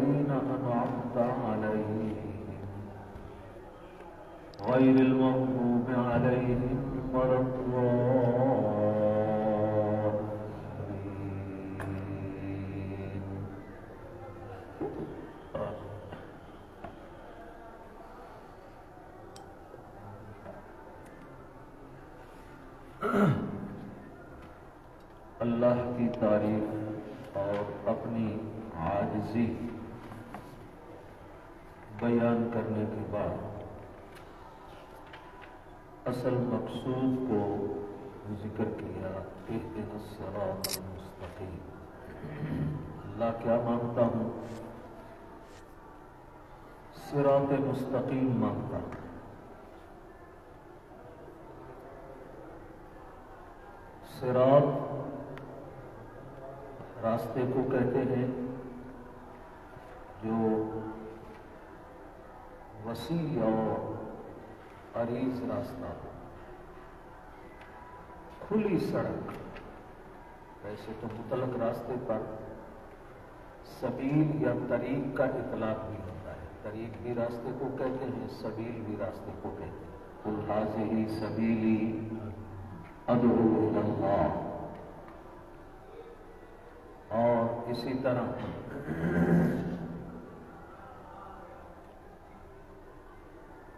الذين أنعمت عليهم غير المغضوب عليهم ولا الضالين. اللہ کی تعریف اور اپنی عاجزی بیان کرنے کے بعد اصل مقصود کو ذکر کیا، اہدنا الصراط المستقیم۔ اللہ کیا مانگتا ہوں؟ صراط مستقیم مانگتا ہوں۔ صراط راستے کو کہتے ہیں جو وسیع اور عریض راستہ ہو، کھلی سڑک۔ ویسے تو مطلق راستے پر سبیل یا طریق کا اطلاق بھی ہوتا ہے، طریق بھی راستے کو کہتے ہیں، سبیل بھی راستے کو کہتے ہیں۔ قل ھذہ سبیلی ادعو الی اللہ۔ اور اسی طرح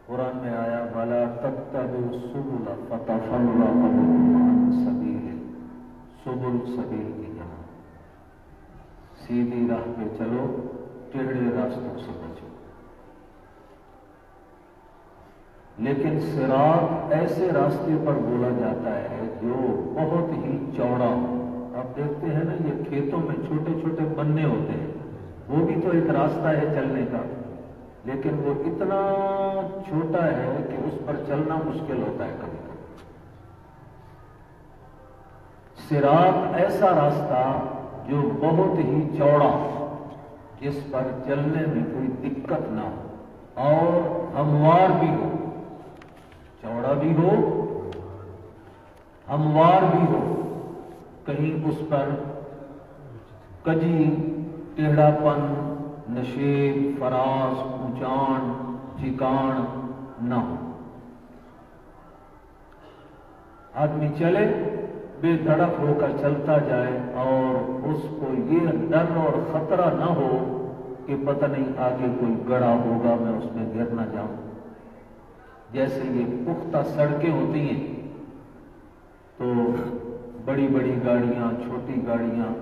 قرآن میں آیا وَلَا تَتَّبِعُوا السُّبُلَ فَتَفَرَّقَ بِكُمْ عَنْ سَبِيلِهِ۔ سبل سبیل کی جمع، سیدھی راہ پہ چلو، ٹیڑھے راستوں سے بچو۔ لیکن صراط ایسے راستے پر بولا جاتا ہے جو بہت ہی چوڑا ہو۔ آپ دیکھتے ہیں نا، یہ کھیتوں میں چھوٹے چھوٹے بننے ہوتے ہیں، وہ بھی تو ایک راستہ ہے چلنے کا، لیکن وہ اتنا چھوٹا ہے کہ اس پر چلنا مشکل ہوتا ہے کبھی کبھی۔ صراط ایسا راستہ جو بہت ہی چوڑا، جس پر چلنے میں کوئی دقت نہ ہو اور ہموار بھی ہو، چوڑا بھی ہو، ہموار بھی ہو، کہیں اس پر کجی، ٹیڑھا پن، نشیب، فراز، اونچان، چکان نہ ہو۔ آدمی چلے، بے دھڑک ہو کر چلتا جائے اور اس کو یہ ڈر اور خطرہ نہ ہو کہ پتہ نہیں آگے کوئی گڑھا ہوگا، میں اس میں گر نہ جاؤں۔ جیسے یہ پختہ سڑکیں ہوتی ہیں تو بڑی بڑی گاڑیاں، چھوٹی گاڑیاں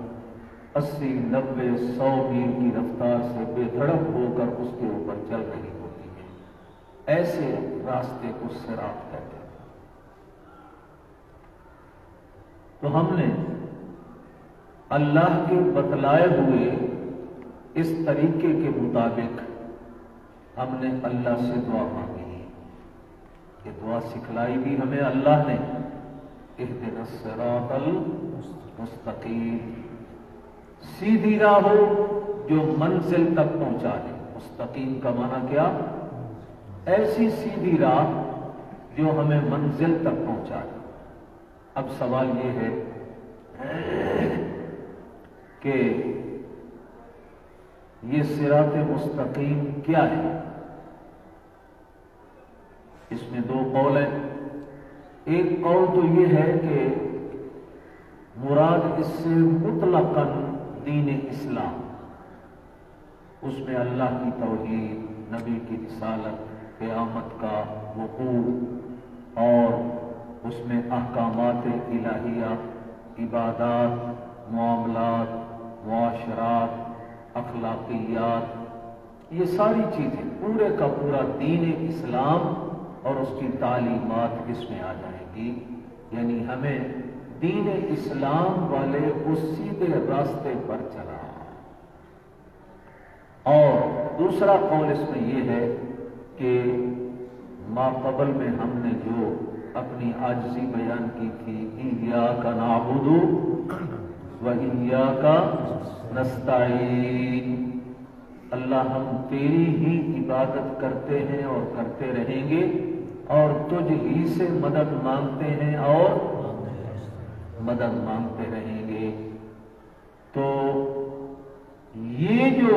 80، 90، 100 میل کی رفتار سے بے دھڑک ہو کر اس کے اوپر چل رہی ہوتی ہیں، ایسے راستے کو صراط کہتے ہیں۔ تو ہم نے اللہ کے بتلائے ہوئے اس طریقے کے مطابق ہم نے اللہ سے دعا مانگی۔ یہ دعا سکھلائی بھی ہمیں اللہ نے، اہدنا الصراط المستقیم، سیدھی راہ ہو جو منزل تک پہنچا دے۔ مستقیم کا معنی کیا؟ ایسی سیدھی راہ جو ہمیں منزل تک پہنچا دے۔ اب سوال یہ ہے کہ یہ صراط مستقیم کیا ہے؟ اس میں دو قول ہیں۔ ایک قول تو یہ ہے کہ مراد اس سے مطلقاً دین اسلام، اس میں اللہ کی توحید، نبی کی رسالت، قیامت کا وقوع اور اس میں احکامات الہیہ، عبادات، معاملات، معاشرات، اخلاقیات، یہ ساری چیزیں، پورے کا پورا دین اسلام اور اس کی تعلیمات اس میں آ جائیں گی۔ یعنی ہمیں دین اسلام والے اس سیدھے راستے پر چلا۔ اور دوسرا قول اس میں یہ ہے کہ ما قبل میں ہم نے جو اپنی عاجزی بیان کی تھی، ایاک نعبد و ایاک نستعین، اللہ ہم تیری ہی عبادت کرتے ہیں اور کرتے رہیں گے اور تجھ ہی سے مدد مانگتے ہیں اور مدد مانگتے رہیں گے۔ تو یہ جو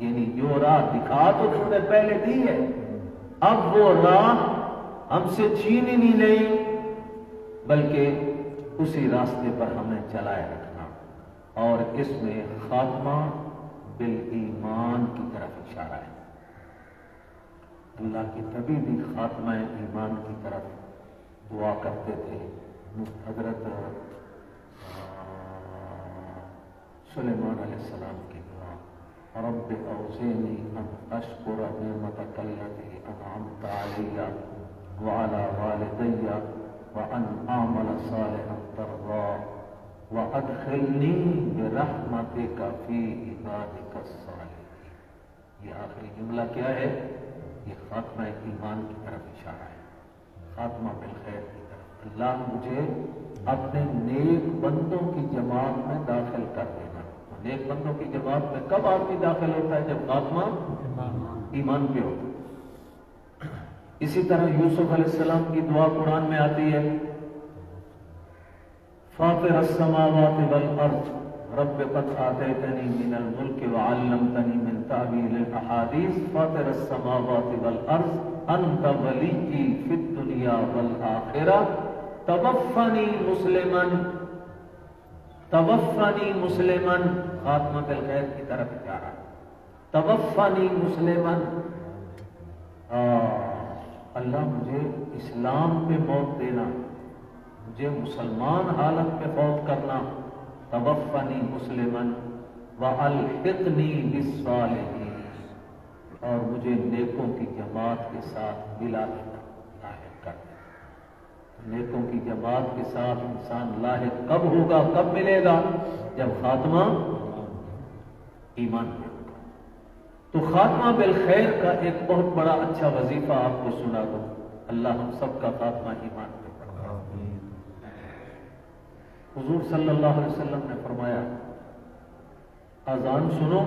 یعنی جو راہ دکھا تو تم نے پہلے دی ہے، اب وہ راہ ہم سے چھینی نہیں، بلکہ اسی راستے پر ہمیں چلائے رکھنا، اور اس میں خاتمہ بالایمان کی طرف اشارہ ہے۔ اللہ کے نبی بھی خاتمہ ایمان کی طرف دعا کرتے تھے۔ حضرت سلیمان علیہ السلام کی دعا، رب اوزعنی ان اشکر نعمتک التی انعمت علی وعلی والدی وان اعمل صالحا ترضاه وادخلنی برحمتک فی عبادک الصالحین۔ یہ آخری جملہ کیا ہے؟ یہ خاتمہ ایمان کی طرف اشارہ ہے، خاتمہ بالخیر کی طرف۔ اللہ مجھے اپنے نیک بندوں کی جماعت میں داخل کر دینا۔ نیک بندوں کی جماعت میں کب آدمی داخل ہوتا ہے؟ جب خاتمہ ایمان پہ ہوتا ہے۔ اسی طرح یوسف علیہ السلام کی دعا قرآن میں آتی ہے، فاطر السماوات والارض رب قد آتیتنی من الملک وعلمتنی من تعویل الاحادیث فاطر السماوات والارض انت ولی فی الدنیا والآخرہ توفنی مسلمن، خاتمہ بالخیر کی طرف جا رہا، توفنی مسلمن، اللہ مجھے اسلام پہ موت دینا، مجھے مسلمان حالت پہ فوت کرنا، توفنی مسلمن والحقنی بالصالحین، اور مجھے نیکوں کی جماعت کے ساتھ ملا دینا، لاحق کر دینا۔ نیکوں کی جماعت کے ساتھ انسان لاحق کب ہوگا، کب ملے گا؟ جب خاتمہ ایمان پہ ہوگا۔ تو خاتمہ بالخیر کا ایک بہت بڑا اچھا وظیفہ آپ کو سنا دوں، اللہ ہم سب کا خاتمہ ایمان پہ کرے۔ حضور صلی اللہ علیہ وسلم نے فرمایا، اذان سنو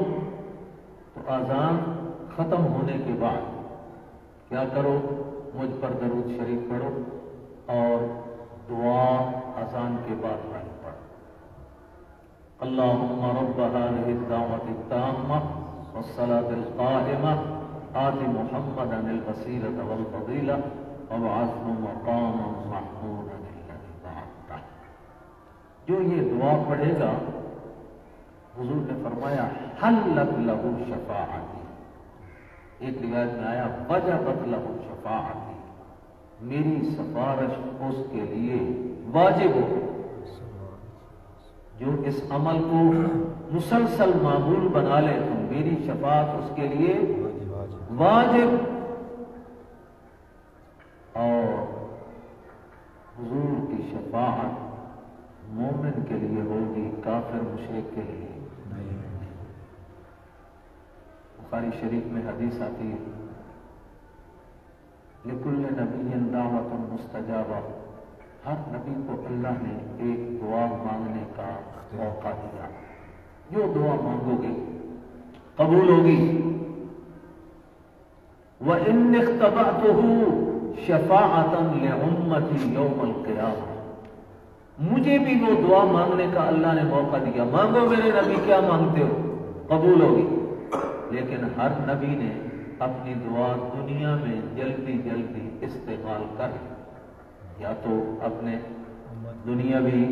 تو اذان ختم ہونے کے بعد کیا کرو؟ مجھ پر درود شریف پڑھو اور دعا اذان کے بعد پڑھو۔ اللہم رب هذه الدعوة التامة والصلاة القائمة آت محمدا الوسیلة والفضیلة وابعثه مقاما محمودا الذی وعدتہ۔ جو یہ دعا پڑھے گا، حضور نے فرمایا حلت لہ شفاعتی، ایک روایت میں آیا وجبت لہ شفاعتی، میری سفارش اس کے لیے واجب ہو۔ جو اس عمل کو مسلسل معمول بنا لے تو میری شفاعت اس کے لیے واجب، اور حضور کی شفاعت مومن کے لیے ہوگی، کافر مشرک کے لیے نہیں۔ بخاری شریف میں حدیث آتی ہے، لکل نبی دعوت مستجابہ، ہر نبی کو اللہ نے ایک دعا مانگنے کا موقع دیا، جو دعا مانگو گے قبول ہوگی۔ وَإِنِّ اخْتَبَعْتُهُ شَفَاعَةً لِأُمَّتِي يَوْمَ الْقِيَامَةِ، مجھے بھی وہ دعا مانگنے کا اللہ نے موقع دیا، مانگو میرے نبی کیا مانگتے ہو، قبول ہوگی۔ لیکن ہر نبی نے اپنی دعا دنیا میں جلدی جلدی استعمال کر، یا تو اپنے دنیاوی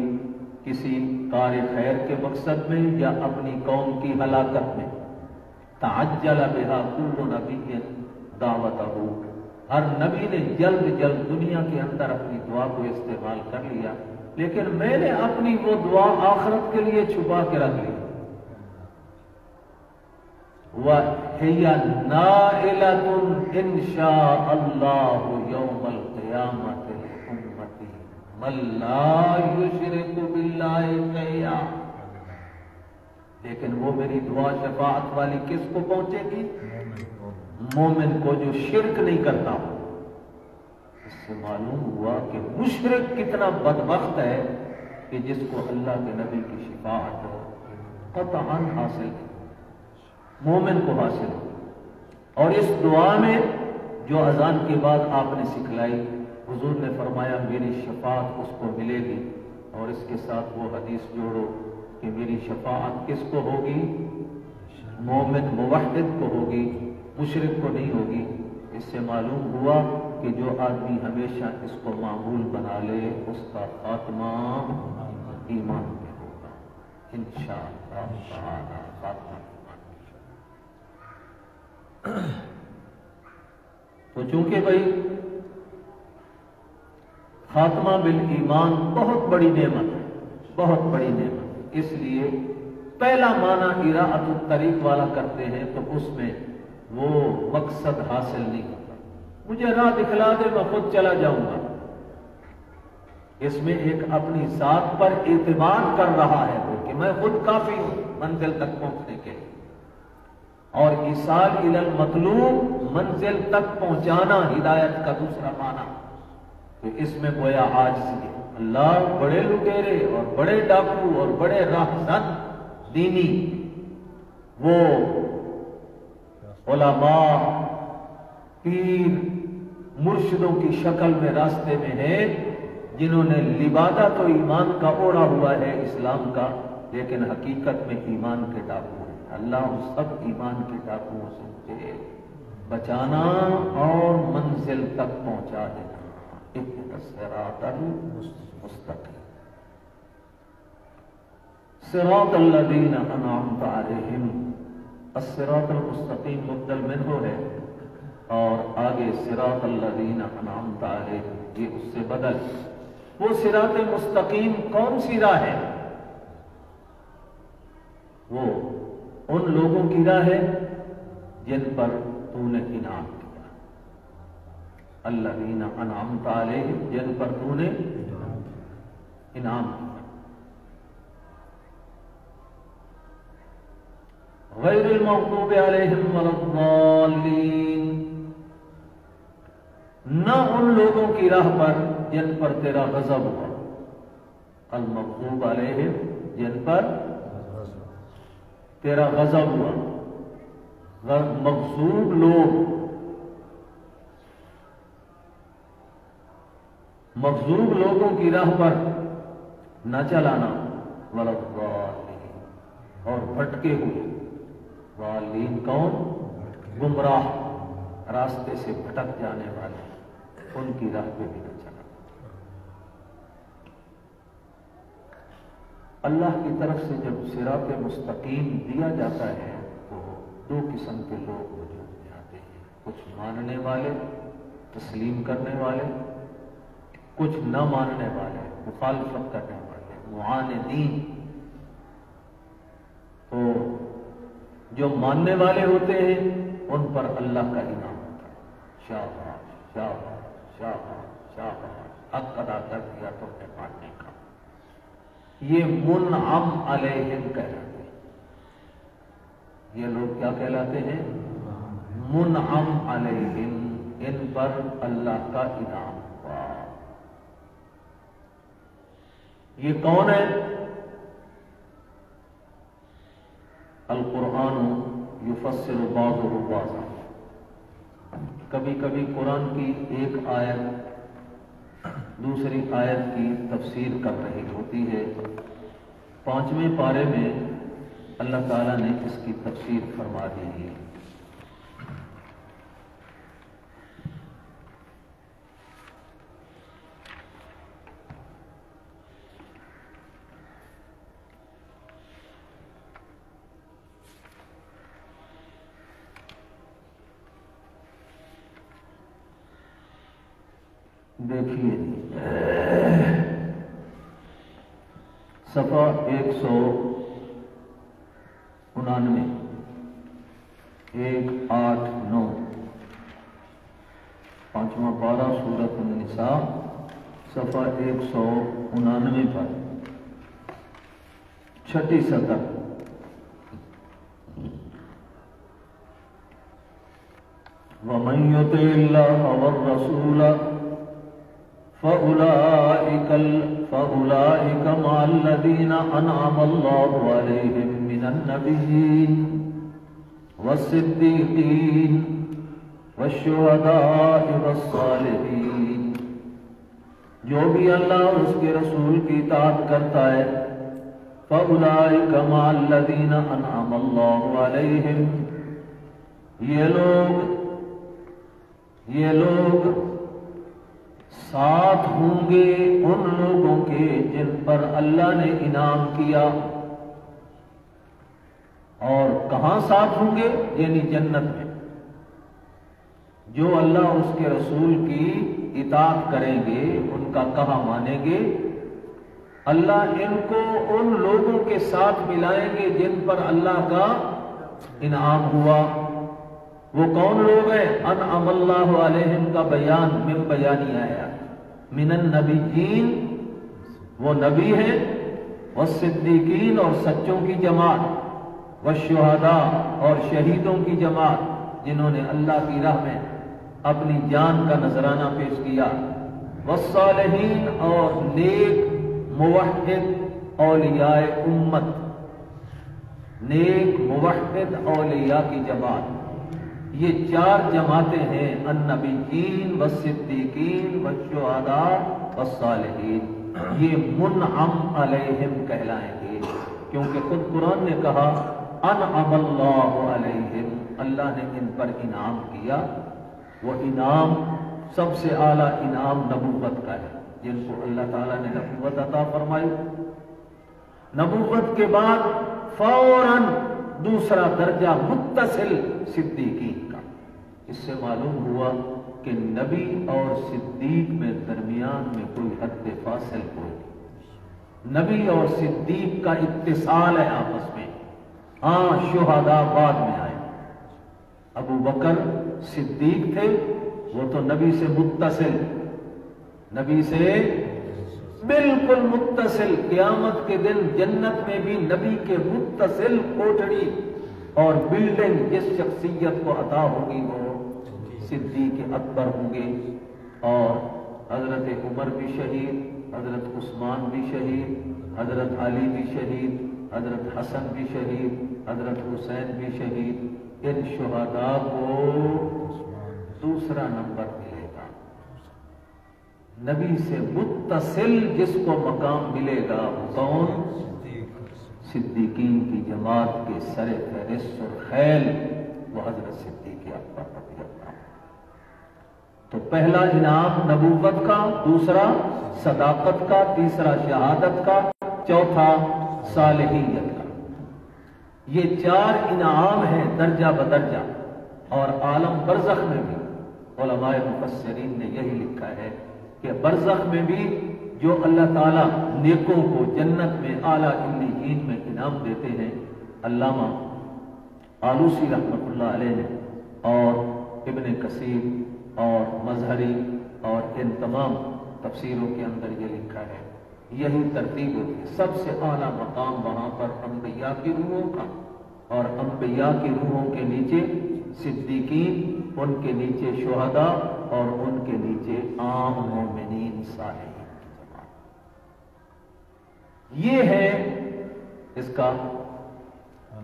کسی کار خیر کے مقصد میں یا اپنی قوم کی ہلاکت میں۔ تعجل بها كل نبی دعوتہ، ہر نبی نے جلد جلد دنیا کے اندر اپنی دعا کو استعمال کر لیا، لیکن میں نے اپنی وہ دعا آخرت کے لیے چھپا کے رکھ لی۔ وَهِيَ نَائِلَةٌ إِن شَاءَ اللَّهُ يَوْمَ الْقِيَامَةِ لِأُمَّتِي مَن لَّا يُشْرِكُ بِاللَّهِ شَيْئًا، لیکن وہ میری دعا شفاعت والی کس کو پہنچے گی؟ مومن کو جو شرک نہیں کرتا۔ اس سے معلوم ہوا کہ مشرک کتنا بدبخت ہے کہ جس کو اللہ کے نبی کی شفاعت قطعاً حاصل ہے، مومن کو حاصل ہے۔ اور اس دعا میں جو اذان کے بعد آپ نے سکھلائی، حضور نے فرمایا میری شفاعت اس کو ملے گی، اور اس کے ساتھ وہ حدیث جوڑو کہ میری شفاعت کس کو ہوگی؟ مومن موحد کو ہوگی، مشرک کو نہیں ہوگی۔ اس سے معلوم ہوا کہ جو آدمی ہمیشہ اس کو معمول بنا لے اس کا خاتمہ ایمان میں ہوگا انشاءاللہ تعالی، خاتمہ ایمان میں۔ تو چونکہ بھائی خاتمہ بالایمان بہت بڑی نعمت ہے، بہت بڑی نعمت، اس لیے پہلا معنی اراءۃ الطریق والا کرتے ہیں تو اس میں وہ مقصد حاصل نہیں ہوتا۔ مجھے راہ دکھلا دے میں خود چلا جاؤں گا، اس میں ایک اپنی ذات پر اعتماد کر رہا ہے وہ کہ میں خود کافی ہوں منزل تک پہنچنے کے لیے۔ اور ایصال الی المطلوب، منزل تک پہنچانا ہدایت کا دوسرا معنی، تو اس میں گویا عاجزی ہے۔ اللہ بڑے لٹیرے اور بڑے ڈاکو اور بڑے راہزن دینی وہ علماء پیر مرشدوں کی شکل میں راستے میں ہیں جنہوں نے لبادہ تو ایمان کا اوڑھا ہوا ہے اسلام کا، لیکن حقیقت میں ایمان کے ڈاکو ہیں۔ اللہ ان سب ایمان کے ڈاکوؤں سے مجھے بچانا اور منزل تک پہنچا دینا۔ اهدنا الصراط المستقيم صراط الذين انعمت عليهم، الصراط المستقیم مبدل منہ ہے، اور آگے صراط الذين انعمت عليهم یہ اس سے بدل۔ وہ صراط مستقیم کون سی راہ ہے؟ وہ ان لوگوں کی راہ ہے جن پر تو نے انعام کیا، الذین انعمت علیہم جن پر تو نے انعام کیا۔ غیر المغضوب علیہم ولا الضالین، نہ ان لوگوں کی راہ پر جن پر تیرا غضب ہوا، المغضوب علیہم جن پر تیرا غضب ہوا، مغضوب لوگ، مغضوب لوگوں کی راہ پر نہ چلانا، ولا الضالین اور بھٹکے ہوئے، ضالین کون؟ گمراہ، راستے سے بھٹک جانے والے، ان کی راہ پہ بھی نہ چلا۔ اللہ کی طرف سے جب صراط مستقیم دیا جاتا ہے تو دو قسم کے لوگ وجود میں آتے ہیں، کچھ ماننے والے تسلیم کرنے والے، کچھ نہ ماننے والے مخالفت کرنے والے معاندین۔ تو جو ماننے والے ہوتے ہیں ان پر اللہ کا انعام ہوتا ہے، شاباش شاباش شاباش شاباش، حق ادا کر دیا تو نے ماننے کا، یہ منعم علیہم کہلاتے ہیں۔ یہ لوگ کیا کہلاتے ہیں؟ منعم علیہم، ان پر اللہ کا انعام ہوا۔ یہ کون ہے؟ القرآن یفسر بعضہ بعضا، کبھی کبھی قرآن کی ایک آیت دوسری آیت کی تفسیر کر رہی ہوتی ہے۔ 5ویں پارے میں اللہ تعالیٰ نے اس کی تفسیر فرما دی ہے۔ دیکھیے صفحہ 199 189 5واں پارہ سورۃ النساء صفحہ 199 پر 6 سطر۔ وَمَن يُطِعِ اللَّهَ وَالرَّسُولَ فَأُولَئِكَ مَعَ الَّذِينَ أَنْعَمَ اللَّهُ عَلَيْهِمْ مِنَ النَّبِيِّينَ وَالصِّدِّيقِينَ وَالشُّهَدَاءِ وَالصَّالِحِينَ، جو بھی اللہ اور اس کے رسول کی اطاعت کرتا ہے فَأُولَٰئِكَ مَعَ الَّذِينَ أَنْعَمَ اللَّهُ عَلَيْهِمْ، یہ لوگ ساتھ ہوں گے ان لوگوں کے جن پر اللہ نے انعام کیا۔ اور کہاں ساتھ ہوں گے؟ یعنی جنت میں۔ جو اللہ اور اس کے رسول کی اطاعت کریں گے، ان کا کہا مانیں گے، اللہ ان کو ان لوگوں کے ساتھ ملائیں گے جن پر اللہ کا انعام ہوا۔ وہ کون لوگ ہیں؟ انعم اللہ علیہم کا بیان من بیانی آیا، من النبیین، وہ نبی ہیں، والصدیقین اور سچوں کی جماعت، والشہداء اور شہیدوں کی جماعت جنہوں نے اللہ کی راہ میں اپنی جان کا نذرانہ پیش کیا، والصالحین اور نیک موحد اولیاء امت، نیک موحد اولیاء کی جماعت۔ یہ چار جماعتیں ہیں، النبیین والصدیقین والشہداء والصالحین۔ یہ منعم علیہم کہلائیں گے، کیونکہ خود قرآن نے کہا انعم اللہ علیہم، اللہ نے ان پر انعام کیا۔ وہ انعام سب سے اعلیٰ انعام نبوت کا ہے، جن کو اللہ تعالیٰ نے نبوت عطا فرمائی۔ نبوت کے بعد فوراً دوسرا درجہ متصل صدیقین کا۔ اس سے معلوم ہوا کہ نبی اور صدیق میں درمیان میں کوئی حد فاصل کوئی نہیں، نبی اور صدیق کا اتصال ہے آپس میں۔ ہاں، شہداء بعد میں آئے، ابو بکر صدیق تھے، وہ تو نبی سے متصل، نبی سے بالکل متصل، قیامت کے دن جنت میں بھی نبی کے متصل کوٹڑی اور بلڈنگ جس شخصیت کو عطا ہوگی وہ صدیق اکبر ہوں گے۔ اور حضرت عمر بھی شہید، حضرت عثمان بھی شہید، حضرت علی بھی شہید، حضرت حسن بھی شہید، حضرت حسین بھی شہید۔ ان شہداء کو دوسرا نمبر ملے گا، نبی سے متصل جس کو مقام ملے گا وہ کون؟ صدیقین کی جماعت کے سر فہرست اور خیل وہ حضرت صدیق اکبر رضی اللہ عنہ۔ تو پہلا انعام نبوت کا، دوسرا صداقت کا، تیسرا شہادت کا، چوتھا صالحیت کا۔ یہ چار انعام ہیں درجہ بدرجہ۔ اور عالم برزخ میں بھی علماء مفسرین نے یہی لکھا ہے کہ برزخ میں بھی جو اللہ تعالیٰ نیکوں کو جنت میں اعلیٰ علیین میں انعام دیتے ہیں، علامہ آلوسی رحمۃ اللہ علیہ نے اور ابن کثیر اور مظہری اور ان تمام تفسیروں کے اندر یہ لکھا ہے، یہی ترتیب ہوتی ہے۔ سب سے اعلیٰ مقام وہاں پر انبیاء کی روحوں کا، اور انبیاء کی روحوں کے نیچے صدیقین، ان کے نیچے شہداء، اور ان کے نیچے عام مومنین صالحین کی جماعت۔ یہ ہے اس کا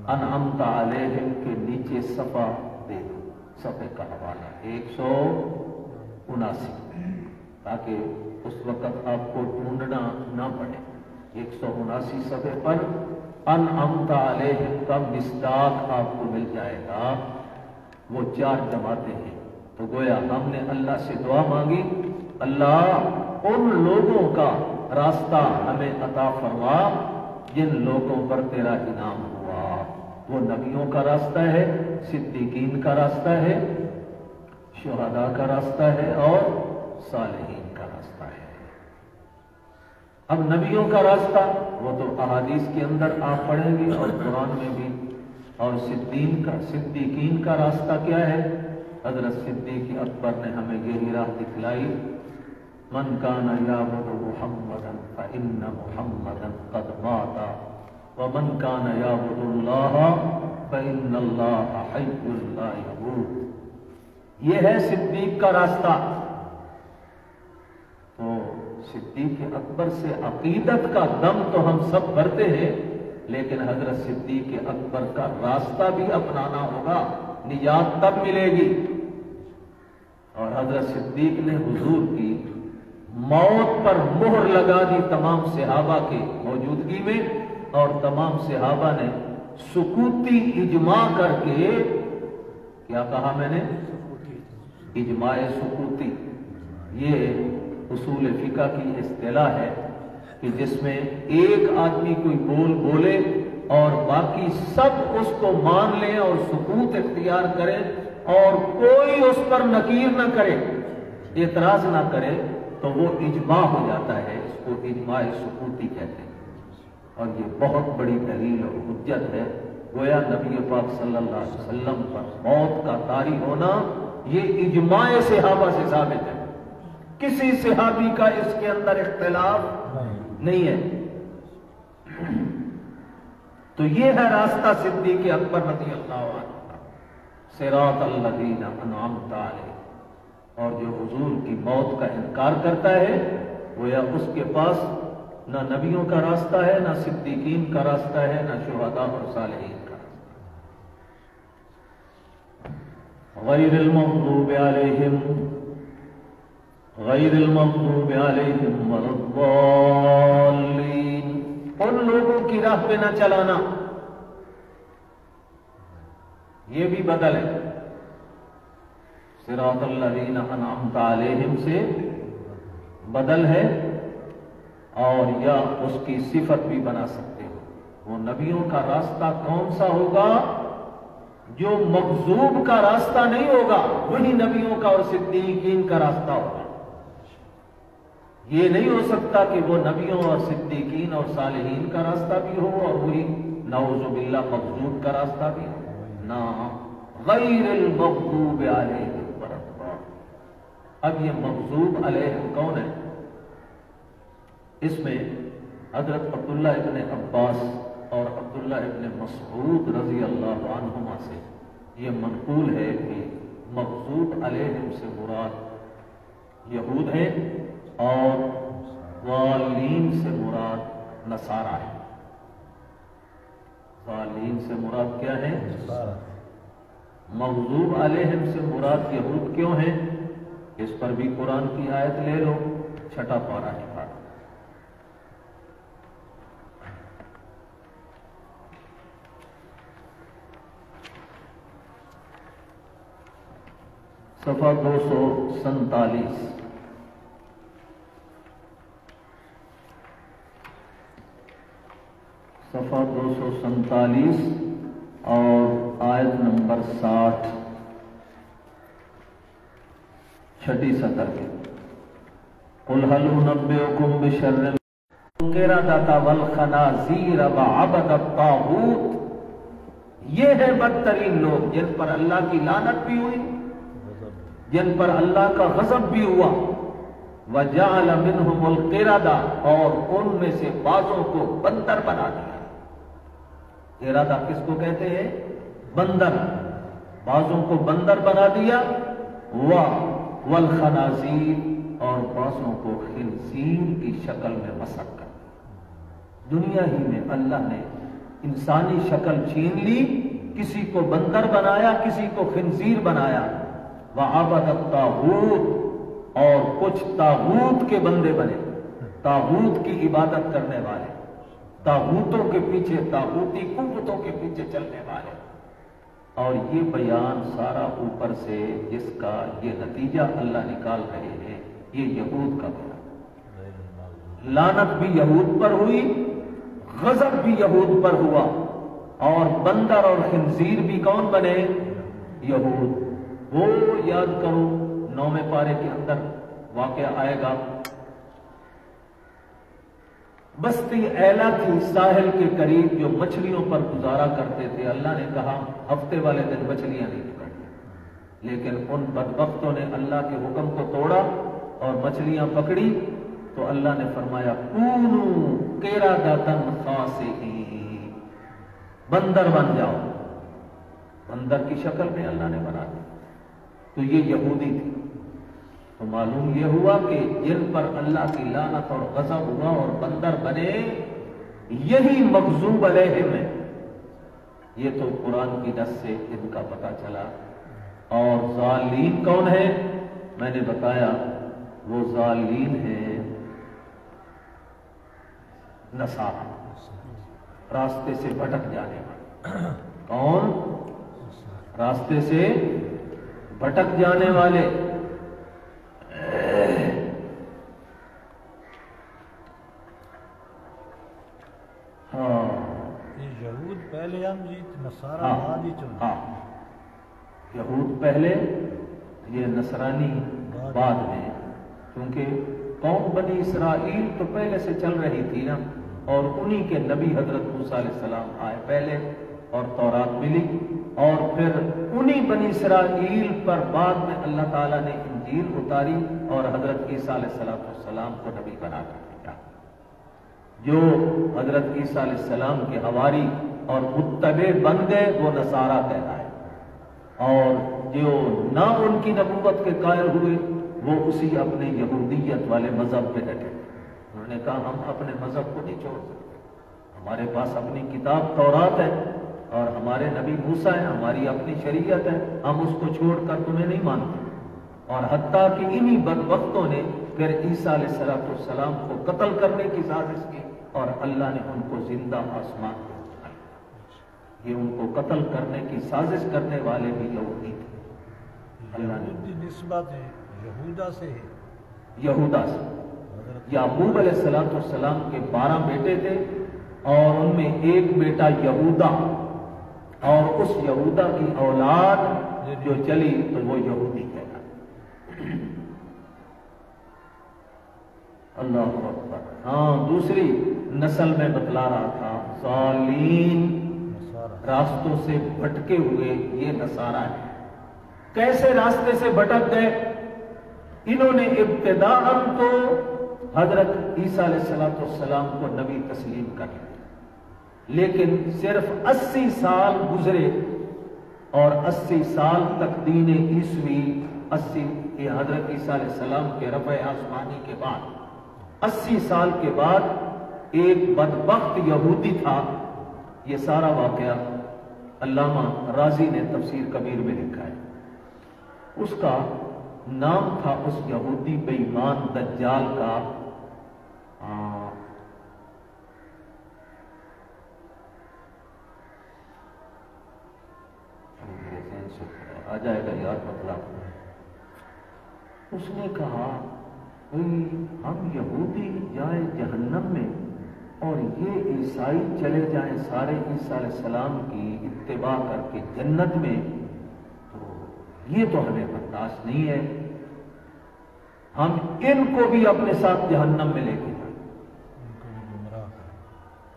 انعمت علیہم کے نیچے صفحہ دیکھو، صفحے کا حوالہ 179، تاکہ اس وقت آپ کو ڈھونڈنا نہ پڑے۔ 179 صفحے پر انعمت علیہم کا مصداق آپ کو مل جائے گا۔ وہ چار جماعتیں ہیں۔ تو گویا ہم نے اللہ سے دعا مانگی، اللہ ان لوگوں کا راستہ ہمیں عطا فرما جن لوگوں پر تیرا انعام ہوا۔ وہ نبیوں کا راستہ ہے، صدیقین کا راستہ ہے، شہداء کا راستہ ہے، اور صالحین کا راستہ ہے۔ اب نبیوں کا راستہ وہ تو احادیث کے اندر آپ پڑھیں گے اور قرآن میں بھی۔ اور صدیقین کا راستہ کیا ہے؟ حضرت صدیق اکبر نے ہمیں یہی راہ دکھلائی، من کان یعبد محمدا فإن محمدا قد مات ومن کان یعبد اللہ فإن اللہ حی لا یموت۔ یہ ہے صدیق کا راستہ۔ تو صدیق اکبر سے عقیدت کا دم تو ہم سب بھرتے ہیں، لیکن حضرت صدیق اکبر کا راستہ بھی اپنانا ہوگا، نجات تب ملے گی۔ اور حضرت صدیق نے حضور کی موت پر مہر لگا دی تمام صحابہ کی موجودگی میں، اور تمام صحابہ نے سکوتی اجماع کر کے، کیا کہا میں نے؟ اجماع سکوتی. یہ اصول فقہ کی اصطلاح ہے کہ جس میں ایک آدمی کوئی بولے اور باقی سب اس کو مان لیں اور سکوت اختیار کریں اور کوئی اس پر نکیر نہ کرے، اعتراض نہ کرے، تو وہ اجماع ہو جاتا ہے. اس کو اجماع سکوتی کہتے ہیں. اور یہ بہت بڑی دلیل اور حجت ہے. گویا نبی پاک صلی اللہ علیہ وسلم پر موت کا طاری ہونا یہ اجماع صحابہ سے ثابت ہے. کسی صحابی کا اس کے اندر اختلاف نہیں ہے. تو یہ ہے راستہ صدیق اکبر رضی اللہ عنہ، صراط الذین انعمت علیہم. اور جو حضور کی موت کا انکار کرتا ہے گویا اس کے پاس نہ نبیوں کا راستہ ہے، نہ صدیقین کا راستہ ہے، نہ شہداء اور صالحین کا راستہ. غیر المغضوب علیہم ولا الضالین. ان لوگوں کی راہ پہ نہ چلانا، یہ بھی بدل ہے. صراط الذین انعمت علیہم سے بدل ہے، اور یا اس کی صفت بھی بنا سکتے ہو. وہ نبیوں کا راستہ کون سا ہوگا؟ جو مغضوب کا راستہ نہیں ہوگا وہی نبیوں کا اور صدیقین کا راستہ ہوگا. یہ نہیں ہو سکتا کہ وہ نبیوں اور صدیقین اور صالحین کا راستہ بھی ہو اور وہی نعوذ باللہ مغضوب کا راستہ بھی ہو. نہ، غیر المغضوب علیہم. اب یہ مغضوب علیہم کون ہے؟ اس میں حضرت عبداللہ ابن عباس اور عبداللہ ابن مسعود رضی اللہ عنہما سے یہ منقول ہے کہ مغضوب علیہم سے مراد یہود ہیں اور ضالین سے مراد نصارہ ہے. ضالین سے مراد کیا ہے؟ مغضوب علیہم سے مراد یہود کیوں ہیں؟ اس پر بھی قرآن کی آیت لے لو، 6 پارہ ہے. صفحہ 247. صفحہ 247 اور آیت نمبر 60، چھٹی سطر کے. قل هل انبئکم بشر القردۃ والخنازیر وعبد الطاغوت. یہ ہے بدترین لوگ جن پر اللہ کی لعنت بھی ہوئی، جن پر اللہ کا غضب بھی ہوا. وجعل منہم القردہ، اور ان میں سے بعضوں کو بندر بنا دیا. قردہ کس کو کہتے ہیں؟ بندر. بعضوں کو بندر بنا دیا. والخنازیر، اور بعضوں کو خنزیر کی شکل میں مسخ کر دیا. دنیا ہی میں اللہ نے انسانی شکل چھین لی، کسی کو بندر بنایا، کسی کو خنزیر بنایا. وعبد الطاغوت، اور کچھ طاغوت کے بندے بنے، طاغوت کی عبادت کرنے والے، طاغوتوں کے پیچھے، طاغوتی قوتوں کے پیچھے چلنے والے. اور یہ بیان سارا اوپر سے جس کا یہ نتیجہ اللہ نکال رہے ہیں، یہ یہود کا بیان. لعنت بھی یہود پر ہوئی، غضب بھی یہود پر ہوا، اور بندر اور خنزیر بھی کون بنے؟ یہود. وہ یاد کرو 9ویں پارے کے اندر واقعہ آئے گا. بستی ایلا تھی ساحل کے قریب، جو مچھلیوں پر گزارا کرتے تھے. اللہ نے کہا ہفتے والے دن مچھلیاں نہیں پکڑی، لیکن ان بدبختوں نے اللہ کے حکم کو توڑا اور مچھلیاں پکڑی. تو اللہ نے فرمایا کونو قردۃ خاسئین، بندر بن جاؤ. بندر کی شکل میں اللہ نے بنا دی. تو یہ یہودی تھی. تو معلوم یہ ہوا کہ جن پر اللہ کی لعنت اور غضب ہوا اور بندر بنے، یہی مغضوب علیہم ہے. یہ تو قرآن کی نص سے ان کا پتہ چلا. اور ضالین کون ہے؟ میں نے بتایا وہ ضالین ہیں نصارہ. راستے سے بھٹک جانے والے. کون؟ راستے سے بھٹک جانے والے. ہاں یہود پہلے ہم جی نصارہ بعد ہی چل. ہاں یہود پہلے، یہ نصرانی بعد میں، کیونکہ قوم بنی اسرائیل تو پہلے سے چل رہی تھی نا، اور انہی کے نبی حضرت موسیٰ علیہ السلام آئے پہلے اور تورات ملی، اور پھر انہی بنی اسرائیل پر بعد میں اللہ تعالیٰ نے انجیل اتاری اور حضرت عیسیٰ علیہ السلام کو نبی بنا کر بھیجا. جو حضرت عیسیٰ علیہ السلام کے حواری اور متبع بن گئے وہ نصارہ کہلائے، اور جو نہ ان کی نبوت کے قائل ہوئے وہ اسی اپنے یہودیت والے مذہب پہ ڈٹے. انہوں نے کہا ہم اپنے مذہب کو نہیں چھوڑ سکتے، ہمارے پاس اپنی کتاب تورات ہے اور ہمارے نبی موسیٰ ہیں، ہماری اپنی شریعت ہے، ہم اس کو چھوڑ کر تمہیں نہیں مانتے. اور حتیٰ کہ انہی بدبختوں نے پھر عیسیٰ علیہ السلام کو قتل کرنے کی سازش کی اور اللہ نے ان کو زندہ آسمان پر اٹھایا. یہ ان کو قتل کرنے کی سازش کرنے والے بھی یہودی تھے. اللہ نے نسبت یہودا سے، یہودا سے، یعقوب علیہ السلام کے 12 بیٹے تھے اور ان میں ایک بیٹا یہودا، اور اس یہودا کی اولاد جو چلی تو وہ یہودی کہلائی. اللہ اکبر. ہاں دوسری نسل میں بتلا رہا تھا، ضالین، راستوں سے بھٹکے ہوئے یہ نصارہ ہیں. کیسے راستے سے بھٹک گئے؟ انہوں نے ابتداءً تو حضرت عیسیٰ علیہ السلام کو نبی تسلیم کر لیا، لیکن صرف 80 سال گزرے اور 80 سال تک دین عیسوی، 80 یہ حضرت عیسیٰ علیہ السلام کے رفع آسمانی کے بعد 80 سال کے بعد ایک بدبخت یہودی تھا. یہ سارا واقعہ علامہ رازی نے تفسیر کبیر میں لکھا ہے. اس کا نام تھا اس یہودی بے ایمان دجال کا آ جائے گا یاد مطلب. اس نے کہا ہم یہودی جائیں جہنم میں اور یہ عیسائی چلے جائیں سارے عیسیٰ علیہ السلام کی اتباع کر کے جنت میں، تو یہ تو ہمیں برداشت نہیں ہے. ہم ان کو بھی اپنے ساتھ جہنم میں لے کے جائیں،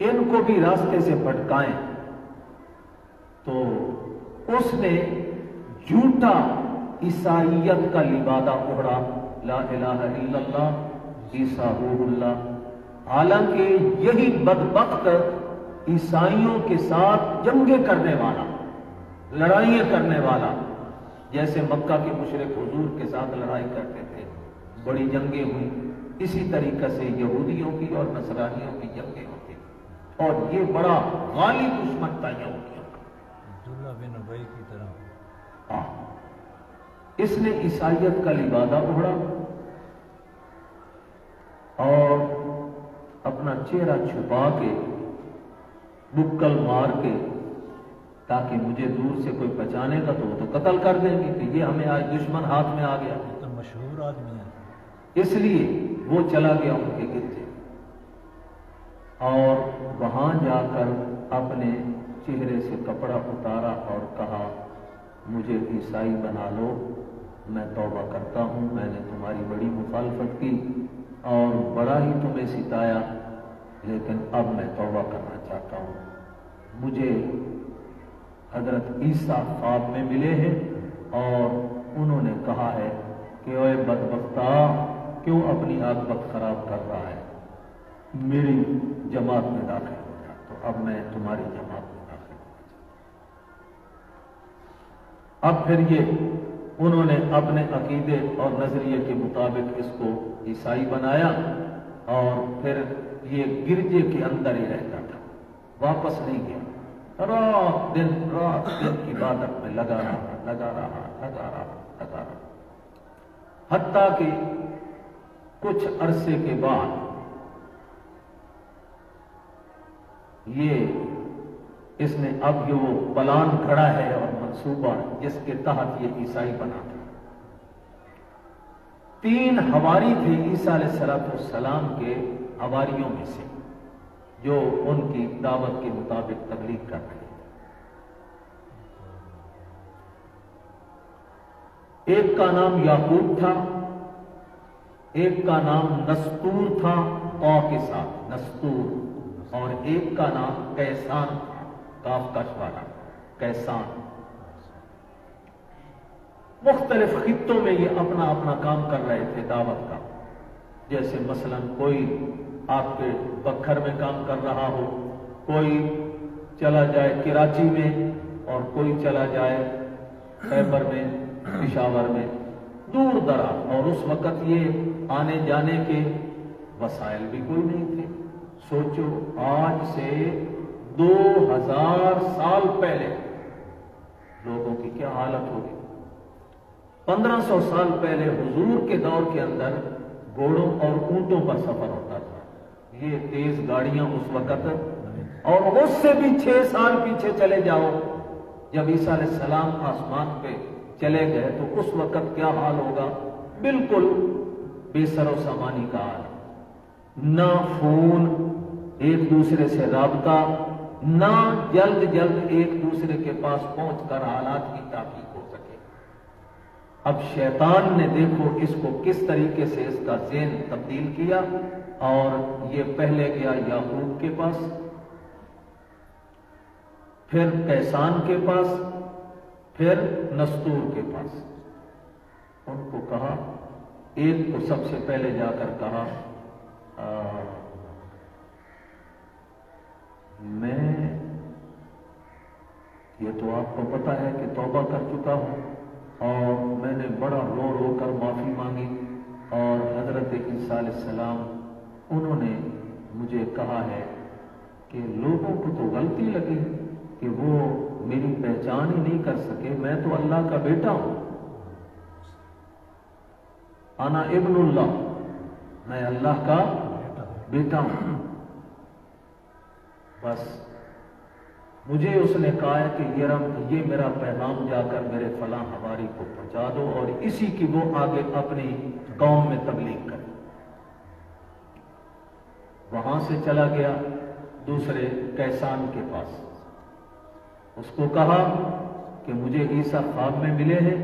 ان کو بھی راستے سے بھٹکائیں. تو اس نے جھوٹا عیسائیت کا لبادہ اوڑھا، لا الہ الا اللہ عیسیٰ روح اللہ. حالانکہ یہی بدبخت عیسائیوں کے ساتھ جنگیں کرنے والا، لڑائیاں کرنے والا، جیسے مکہ کے مشرک حضور کے ساتھ لڑائی کرتے تھے، بڑی جنگیں ہوئی، اسی طریقے سے یہودیوں کی اور نصرانیوں کی جنگیں ہوتی، اور یہ بڑا غالب دشمن تھا یہودیوں کا، عبداللہ بن ابی کی طرح. اس نے عیسائیت کا لبادہ اوڑھا اور اپنا چہرہ چھپا کے، بکل مار کے، تاکہ مجھے دور سے کوئی پہچانے گا تو وہ تو قتل کر دیں گے کہ یہ ہمیں آج دشمن ہاتھ میں آ گیا. تو مشہور آدمی ہے، اس لیے وہ چلا گیا ان کے گرد اور وہاں جا کر اپنے چہرے سے کپڑا اتارا اور کہا مجھے عیسائی بنا لو، میں توبہ کرتا ہوں، میں نے تمہاری بڑی مخالفت کی اور بڑا ہی تمہیں ستایا، لیکن اب میں توبہ کرنا چاہتا ہوں. مجھے حضرت عیسیٰ خواب میں ملے ہیں اور انہوں نے کہا ہے کہ اے بدبختہ، کیوں اپنی عاقبت خراب کر رہا ہے، میری جماعت میں داخل ہو جا. تو اب میں تمہاری جماعت میں داخل ہو جا. اب پھر یہ انہوں نے اپنے عقیدے اور نظریے کے مطابق اس کو عیسائی بنایا اور پھر یہ گرجے کے اندر ہی رہتا تھا، واپس نہیں گیا. رات دن کی عبادت میں لگا رہا، حتیٰ کہ کچھ عرصے کے بعد یہ اس نے اب یہ وہ پلان کھڑا ہے اور منصوبہ جس کے تحت یہ عیسائی بنا تھا۔ 3 حواری تھے عیسیٰ علیہ السلام کے حواریوں میں سے جو ان کی دعوت کے مطابق تبلیغ کر رہے تھے۔ ایک کا نام یعقوب تھا، ایک کا نام نستور تھا قا کے ساتھ نستور، اور ایک کا نام کیسان تھا، کاف کش والا کیسان۔ مختلف خطوں میں یہ اپنا اپنا کام کر رہے تھے دعوت کا، جیسے مثلا کوئی آپ کے بکھر میں کام کر رہا ہو، کوئی چلا جائے کراچی میں، اور کوئی چلا جائے خیبر میں، پشاور میں، دور دراز۔ اور اس وقت یہ آنے جانے کے وسائل بھی کوئی نہیں تھے۔ سوچو آج سے 2000 سال پہلے لوگوں کی کیا حالت ہوگی۔ 1500 سال پہلے حضور کے دور کے اندر گھوڑوں اور اونٹوں پر سفر ہوتا تھا، یہ تیز گاڑیاں اس وقت، اور اس سے بھی 6 سال پیچھے چلے جاؤ، جب عیسیٰ علیہ السلام آسمان پہ چلے گئے تو اس وقت کیا حال ہوگا، بالکل بے سر و سامانی کا حال، نہ فون، ایک دوسرے سے رابطہ، نہ جلد ایک دوسرے کے پاس پہنچ کر حالات کی تحقیق ہو سکے۔ اب شیطان نے دیکھو اس کو کس طریقے سے اس کا ذہن تبدیل کیا، اور یہ پہلے گیا یعقوب کے پاس، پھر کیسان کے پاس، پھر نستور کے پاس۔ ان کو کہا، ایک کو سب سے پہلے جا کر کہا میں یہ تو آپ کو پتا ہے کہ توبہ کر چکا ہوں، اور میں نے بڑا رو رو کر معافی مانگی، اور حضرت عیسیٰ علیہ السلام انہوں نے مجھے کہا ہے کہ لوگوں کو تو غلطی لگی کہ وہ میری پہچان ہی نہیں کر سکے، میں تو اللہ کا بیٹا ہوں، انا ابن اللہ، میں اللہ کا بیٹا ہوں۔ بس مجھے اس نے کہا ہے کہ یہ میرا پیغام جا کر میرے فلاں حواری کو پہنچا دو، اور اسی کی وہ آگے اپنی قوم میں تبلیغ کرے۔ وہاں سے چلا گیا دوسرے کیسان کے پاس، اس کو کہا کہ مجھے عیسیٰ خواب میں ملے ہیں،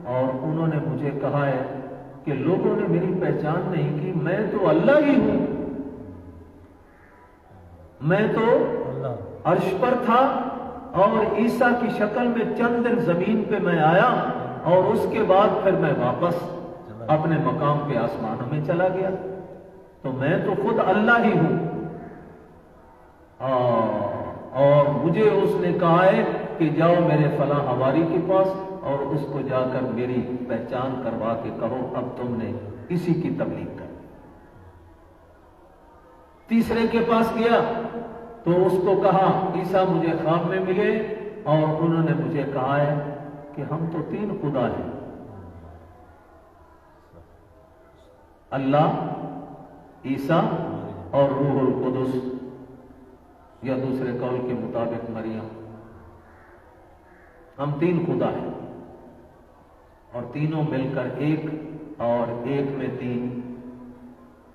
اور انہوں نے مجھے کہا ہے کہ لوگوں نے میری پہچان نہیں کی، میں تو اللہ ہی ہوں، میں تو عرش پر تھا، اور عیسیٰ کی شکل میں چند دن زمین پہ میں آیا، اور اس کے بعد پھر میں واپس اپنے مقام پہ آسمانوں میں چلا گیا، تو میں تو خود اللہ ہی ہوں۔ اور مجھے اس نے کہا ہے کہ جاؤ میرے فلاں حواری کے پاس، اور اس کو جا کر میری پہچان کروا کے کہو اب تم نے اسی کی تبلیغ کر۔ تیسرے کے پاس گیا تو اس کو کہا عیسیٰ مجھے خواب میں ملے، اور انہوں نے مجھے کہا ہے کہ ہم تو 3 خدا ہیں، اللہ، عیسیٰ اور روح القدس، یا دوسرے قول کے مطابق مریم، ہم 3 خدا ہیں، اور تینوں مل کر ایک، اور ایک میں 3،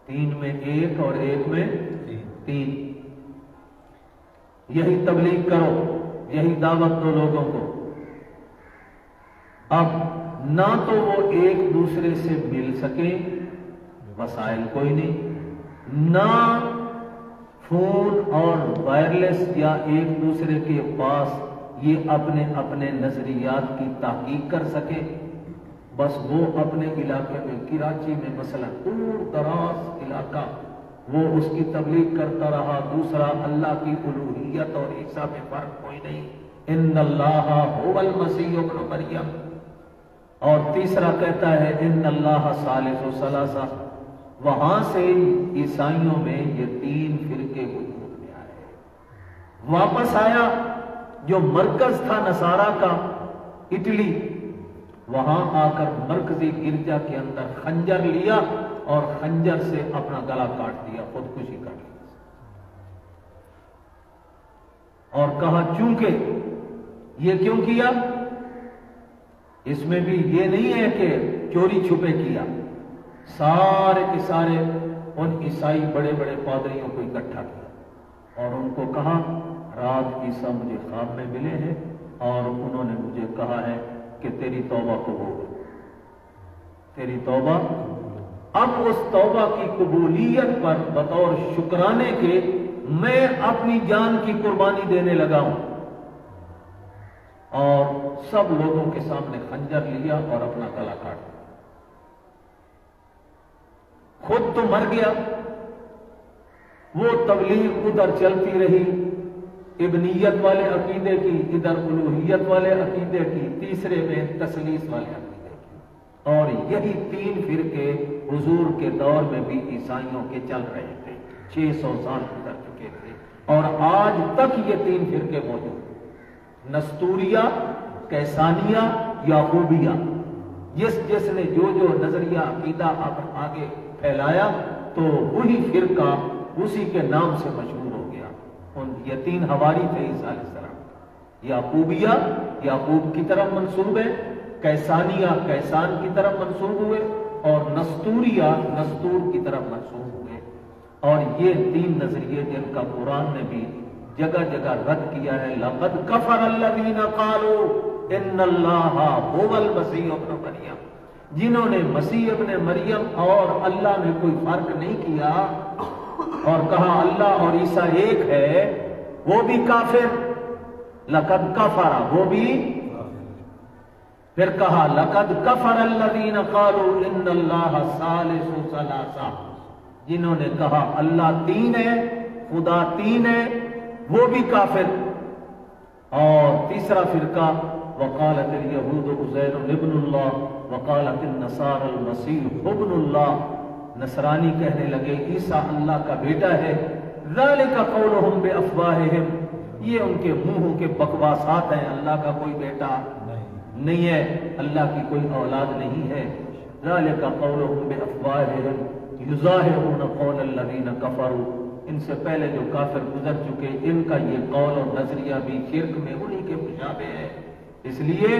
3 میں 1 اور 1 میں 3۔ یہی تبلیغ کرو، یہی دعوت دو لوگوں کو۔ اب نہ تو وہ ایک دوسرے سے مل سکے، وسائل کوئی نہیں، نہ فون اور وائرلیس یا ایک دوسرے کے پاس یہ اپنے اپنے نظریات کی تحقیق کر سکے، بس وہ اپنے علاقے میں کراچی میں مثلا دور دراز علاقہ وہ اس کی تبلیغ کرتا رہا، دوسرا اللہ کی الوہیت اور عیسیٰ میں فرق کوئی نہیں، ان اللہ هو المسیح ابن مریم، اور تیسرا کہتا ہے ان اللہ ثالث ثلاثہ۔ وہاں سے عیسائیوں میں یہ 3 فرقے وجود میں آئے۔ واپس آیا جو مرکز تھا نصارہ کا اٹلی، وہاں آ کر مرکزی گرجا کے اندر خنجر لیا، اور خنجر سے اپنا گلا کاٹ دیا، خودکشی کر لی۔ اور کہا چونکہ یہ کیوں کیا؟ اس میں بھی یہ نہیں ہے کہ چوری چھپے کیا، سارے کے سارے ان عیسائی بڑے بڑے پادریوں کو اکٹھا کیا اور ان کو کہا رات عیسیٰ مجھے خواب میں ملے ہیں اور انہوں نے مجھے کہا ہے کہ تیری توبہ قبول، تیری توبہ۔ اب اس توبہ کی قبولیت پر بطور شکرانے کے میں اپنی جان کی قربانی دینے لگا ہوں، اور سب لوگوں کے سامنے خنجر لیا اور اپنا گلا کاٹ دیا۔ خود تو مر گیا، وہ تبلیغ ادھر چلتی رہی ابنیت والے عقیدے کی، ادھر الوہیت والے عقیدے کی، تیسرے میں تثلیث والے عقیدے کی، اور یہی تین فرقے حضور کے دور میں بھی عیسائیوں کے چل رہے تھے، 600 سال گزر چکے تھے اور آج تک یہ تین فرقے موجود ہیں، نستوریہ، کیسانیہ، یعقوبیہ۔ جس نے جو نظریہ عقیدہ آگے پھیلایا تو وہی فرقہ اسی کے نام سے مشہور ہو گیا۔ یہ تین حواری تھے عیسیٰ علیہ السلام، یعقوبیہ یعقوب کی طرف منسوب ہے، کیسانیہ کیسان کی طرف منسوب ہوئے، اور نستوریہ نستور کی طرف منسوب ہوئے۔ اور یہ تین نظریے جن کا قرآن نے بھی جگہ جگہ رد کیا ہے، لقد کفر الذین قالوا ان اللہ هو المسیح ابن مریم، جنہوں نے مسیح ابن مریم اور اللہ میں کوئی فرق نہیں کیا اور کہا اللہ اور عیسیٰ ایک ہے، وہ بھی کافر، لقد کفر، وہ بھی، پھر کہا لقد کفر الذین قالوا ان اللہ ثالث ثلاثہ، جنہوں نے کہا اللہ تین ہے، خدا تین ہے، وہ بھی کافر۔ اور تیسرا فرقہ وقالت الیہود عزیر ابن اللہ وقالت النصارى المسیح ابن اللہ، نصرانی کہنے لگے عیسیٰ اللہ کا بیٹا ہے، ذالک قولہم بافواہہم، یہ ان کے منہوں کے بکواسات ہیں، اللہ کا کوئی بیٹا نہیں ہے، اللہ کی کوئی اولاد نہیں ہے، ذالک قولہم بافواہہم یظاہرون قول الذین کفروا، ان سے پہلے جو کافر گزر چکے ان کا یہ قول اور نظریہ بھی شرک میں انہی کے مشابہ ہے، اس لیے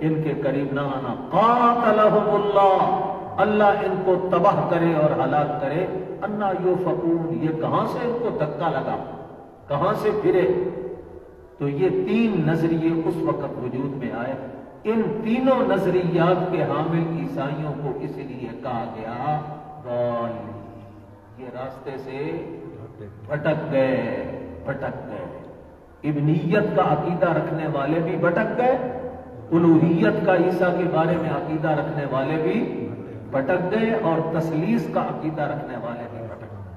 ان کے قریب نہ آنا۔ قاتلہم اللہ، اللہ ان کو تباہ کرے اور ہلاک کرے، انا یوفقون، یہ کہاں سے ان کو دھکا لگا، کہاں سے پھرے؟ تو یہ تین نظریے اس وقت وجود میں آئے، ان تینوں نظریات کے حامل عیسائیوں کو اس لیے کہا گیا ضالین، یہ راستے سے بھٹک گئے۔ ابنیت کا عقیدہ رکھنے والے بھی بھٹک گئے، الوہیت کا عیسیٰ کے بارے میں عقیدہ رکھنے والے بھی بھٹک گئے، اور تثلیث کا عقیدہ رکھنے والے بھی بھٹک گئے۔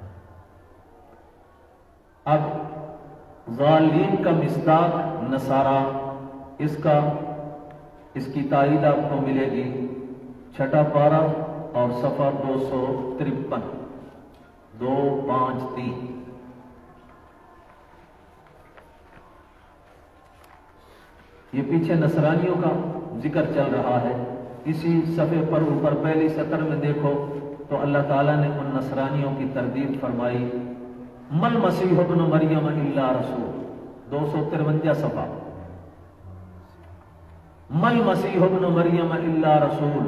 اب ضالین کا مصداق نصارہ، اس کی تائید آپ کو ملے گی 6 پارہ اور صفحہ 253، 253۔ یہ پیچھے نصرانیوں کا ذکر چل رہا ہے، اسی صفحے پر اوپر پہلی سطر میں دیکھو تو اللہ تعالیٰ نے ان نصرانیوں کی تردید فرمائی، مل مسیح ابن مریم الا رسول، 253 صفحہ، مل مسیح ابن مریم الا رسول،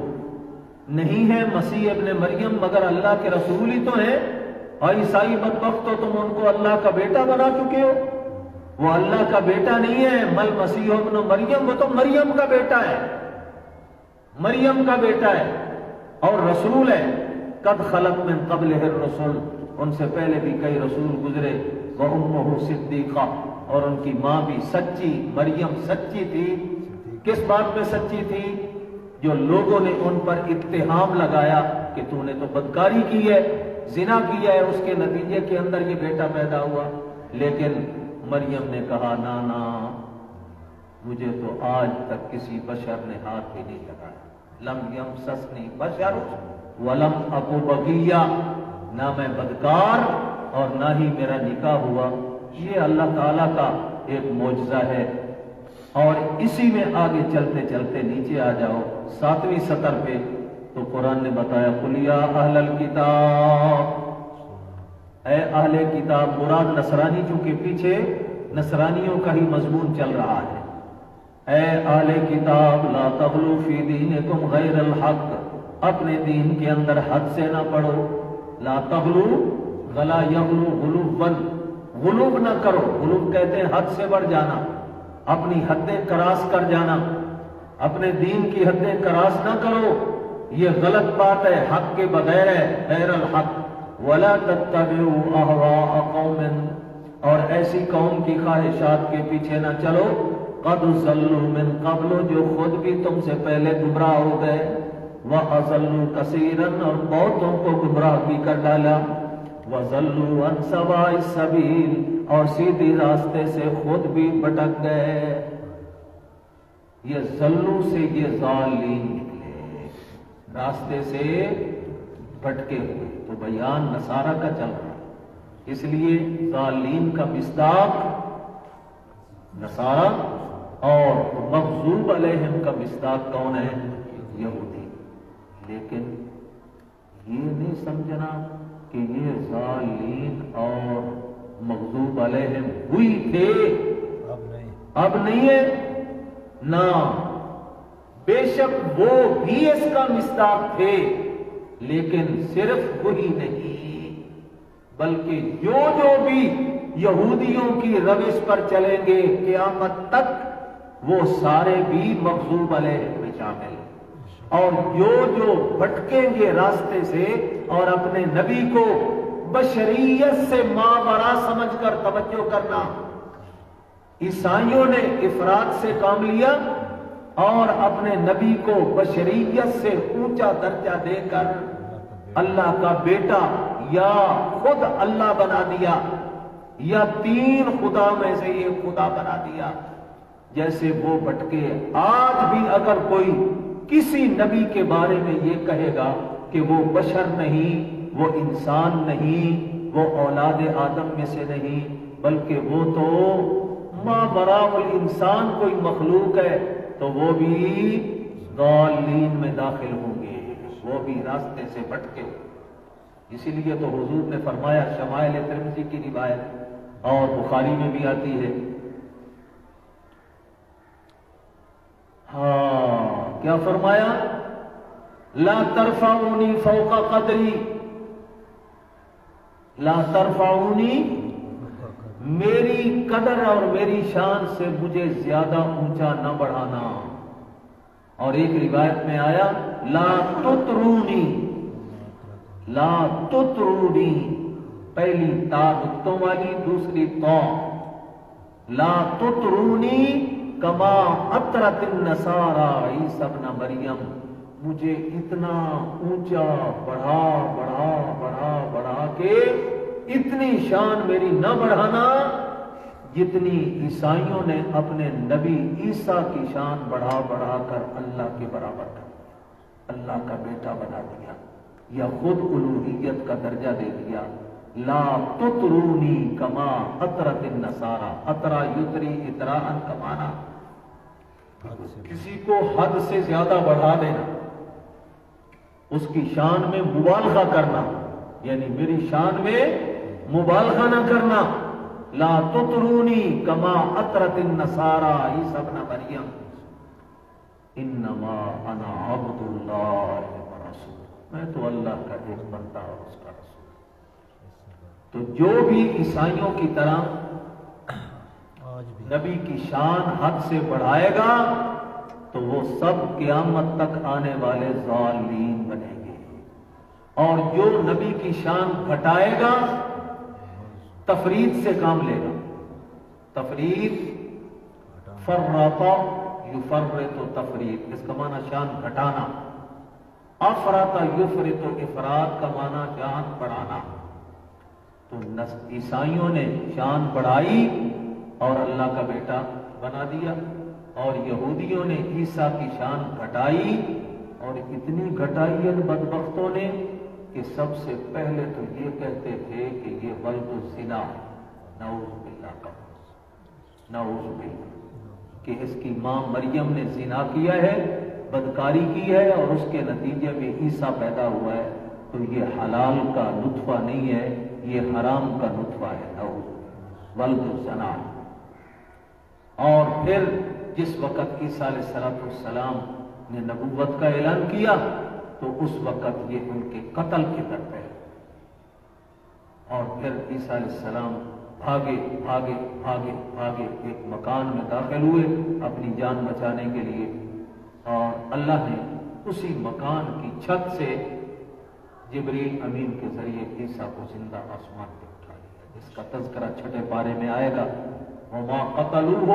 نہیں ہے مسیح ابن مریم مگر اللہ کے رسول ہی تو ہیں، اور عیسائی بدبخت تو تم ان کو اللہ کا بیٹا بنا چکے ہو، وہ اللہ کا بیٹا نہیں ہے، مل مسیح ابن مریم، وہ تو مریم کا بیٹا ہے، مریم کا بیٹا ہے اور رسول ہے، قد خلق من قبلہ الرسل، ان سے پہلے بھی کئی رسول گزرے، وامہ صدیقہ، اور ان کی ماں بھی سچی، مریم سچی تھی، کس بات میں سچی تھی؟ جو لوگوں نے ان پر اتہام لگایا کہ تو نے تو بدکاری کی ہے، زنا کیا ہے، اس کے نتیجے کے اندر یہ بیٹا پیدا ہوا، لیکن مریم نے کہا نا نا، مجھے تو آج تک کسی بشر نے ہاتھ بھی نہیں لگایا، لم یمسسنی بشر ولم اکو بغیہ، نہ میں بدکار اور نہ ہی میرا نکاح ہوا۔ یہ اللہ تعالیٰ کا ایک معجزہ ہے۔ اور اسی میں آگے چلتے چلتے نیچے آ جاؤ 7ویں سطر پہ، تو قرآن نے بتایا قل یا اہل الکتاب، اے اہل کتاب، مراد نصرانی چونکہ پیچھے نصرانیوں کا ہی مضمون چل رہا ہے۔ اے اہل کتاب لا تغلو فی دینکم غیر الحق، اپنے دین کے اندر حد سے نہ پڑھو۔ لا تغلو، غلا یغلو غلوباً، غلوب نہ کرو۔ غلوب کہتے ہیں حد سے بڑھ جانا، اپنی حدیں کراس کر جانا، اپنے دین کی حدیں کراس نہ کرو، یہ غلط بات ہے، حق کے بغیر ہے، غیر الحق۔ ولا تتبعوا اہواء قوم، اور ایسی قوم کی خواہشات کے پیچھے نہ چلو، قد ضلوا من قبل، جو خود بھی تم سے پہلے گمراہ ہو گئے، وَأَضَلُّوا كَثِيرًا، اور بہتوں کو گمراہ بھی کر ڈالا، وَضَلُّوا عَنْ سَوَاءِ السَّبِيلِ، اور سیدھی راستے سے خود بھی بھٹک گئے۔ یہ ضلوا سے یہ ضالین نکلے، راستے سے بھٹکے ہوئے، تو بیان نصارہ کا چل رہا ہے، اس لیے ضالین کا مصداق نصارہ اور مغضوب علیہم کا مصداق کون ہے؟ یہودی۔ لیکن یہ نہیں سمجھنا کہ یہ ضالین اور مغضوب علیہم ہوئی تھے، اب نہیں ہے نہ، بے شک وہ بھی اس کا مصداق تھے، لیکن صرف وہی نہیں، بلکہ جو بھی یہودیوں کی روش پر چلیں گے قیامت تک، وہ سارے بھی مغضوب علیہم میں شامل ہیں، اور جو بھٹکیں گے راستے سے اور اپنے نبی کو بشریت سے ماورا سمجھ کر توجہ کرنا۔ عیسائیوں نے افراد سے کام لیا اور اپنے نبی کو بشریت سے اونچا درجہ دے کر اللہ کا بیٹا یا خود اللہ بنا دیا، یا تین خدا میں سے ایک خدا بنا دیا۔ جیسے وہ بھٹکے، آج بھی اگر کوئی کسی نبی کے بارے میں یہ کہے گا کہ وہ بشر نہیں، وہ انسان نہیں، وہ اولاد آدم میں سے نہیں، بلکہ وہ تو ما براء الانسان کوئی مخلوق ہے، تو وہ بھی ضالین میں داخل ہوں گے، وہ بھی راستے سے بھٹکے۔ اسی لیے تو حضور نے فرمایا، شمائل ترمذی کی روایت اور بخاری میں بھی آتی ہے، ہاں کیا فرمایا؟ لا ترفعونی فوق قدری، لا ترفعونی، میری قدر اور میری شان سے مجھے زیادہ اونچا نہ بڑھانا۔ اور ایک روایت میں آیا لا تطرونی، لا تطرونی، پہلی تا نقطوں والی، دوسری تو، لا تطرونی کما اطرت النصارى عیسی ابن مریم، مجھے اتنا اونچا بڑھا بڑھا بڑھا بڑھا کے اتنی شان میری نہ بڑھانا جتنی عیسائیوں نے اپنے نبی عیسیٰ کی شان بڑھا بڑھا کر اللہ کے برابر کر، اللہ کا بیٹا بنا دیا یا خود الوہیت کا درجہ دے دیا۔ لا تطرونی کما اطرت النصارى، اطرا یتری اطراء کمانا، کسی کو حد سے زیادہ بڑھا دینا، اس کی شان میں مبالغہ کرنا، یعنی میری شان میں مبالغہ نہ کرنا۔ لا تطرونی کما اطرت النصارى عیسی ابن مریم، انما انا عبد اللہ ورسول، میں تو اللہ کا ایک بندہ اور اس کا رسول۔ تو جو بھی عیسائیوں کی طرح نبی کی شان حد سے بڑھائے گا تو وہ سب قیامت تک آنے والے ضالین بنیں گے، اور جو نبی کی شان گھٹائے گا تفرید سے کام لے گا۔ تفرید، فرط یفرط تفرید، اس کا معنی شان گھٹانا، افرط یفرط افراد کا معنی شان بڑھانا۔ تو عیسائیوں نے شان بڑھائی اور اللہ کا بیٹا بنا دیا، اور یہودیوں نے عیسیٰ کی شان گھٹائی، اور اتنی گھٹائی ان بدبختوں نے کہ سب سے پہلے تو یہ کہتے تھے کہ یہ ولد الزنا ہے، نعوذ باللہ کا، نعوذ باللہ، کہ اس کی ماں مریم نے زنا کیا ہے، بدکاری کی ہے، اور اس کے نتیجے میں عیسیٰ پیدا ہوا ہے، تو یہ حلال کا نطفہ نہیں ہے، یہ حرام کا نطفہ ہے، نعوذ ولد الزنا۔ اور پھر جس وقت عیسیٰ علیہ السلام نے نبوت کا اعلان کیا تو اس وقت یہ ان کے قتل کی در پہ، اور پھر عیسیٰ علیہ السلام بھاگے بھاگے بھاگے بھاگے ایک مکان میں داخل ہوئے اپنی جان بچانے کے لیے، اور اللہ نے اسی مکان کی چھت سے جبریل امین کے ذریعے عیسیٰ کو زندہ آسمان پہ اٹھا لیا، جس کا تذکرہ چھٹے پارے میں آئے گا، وَمَا قَتَلُوهُ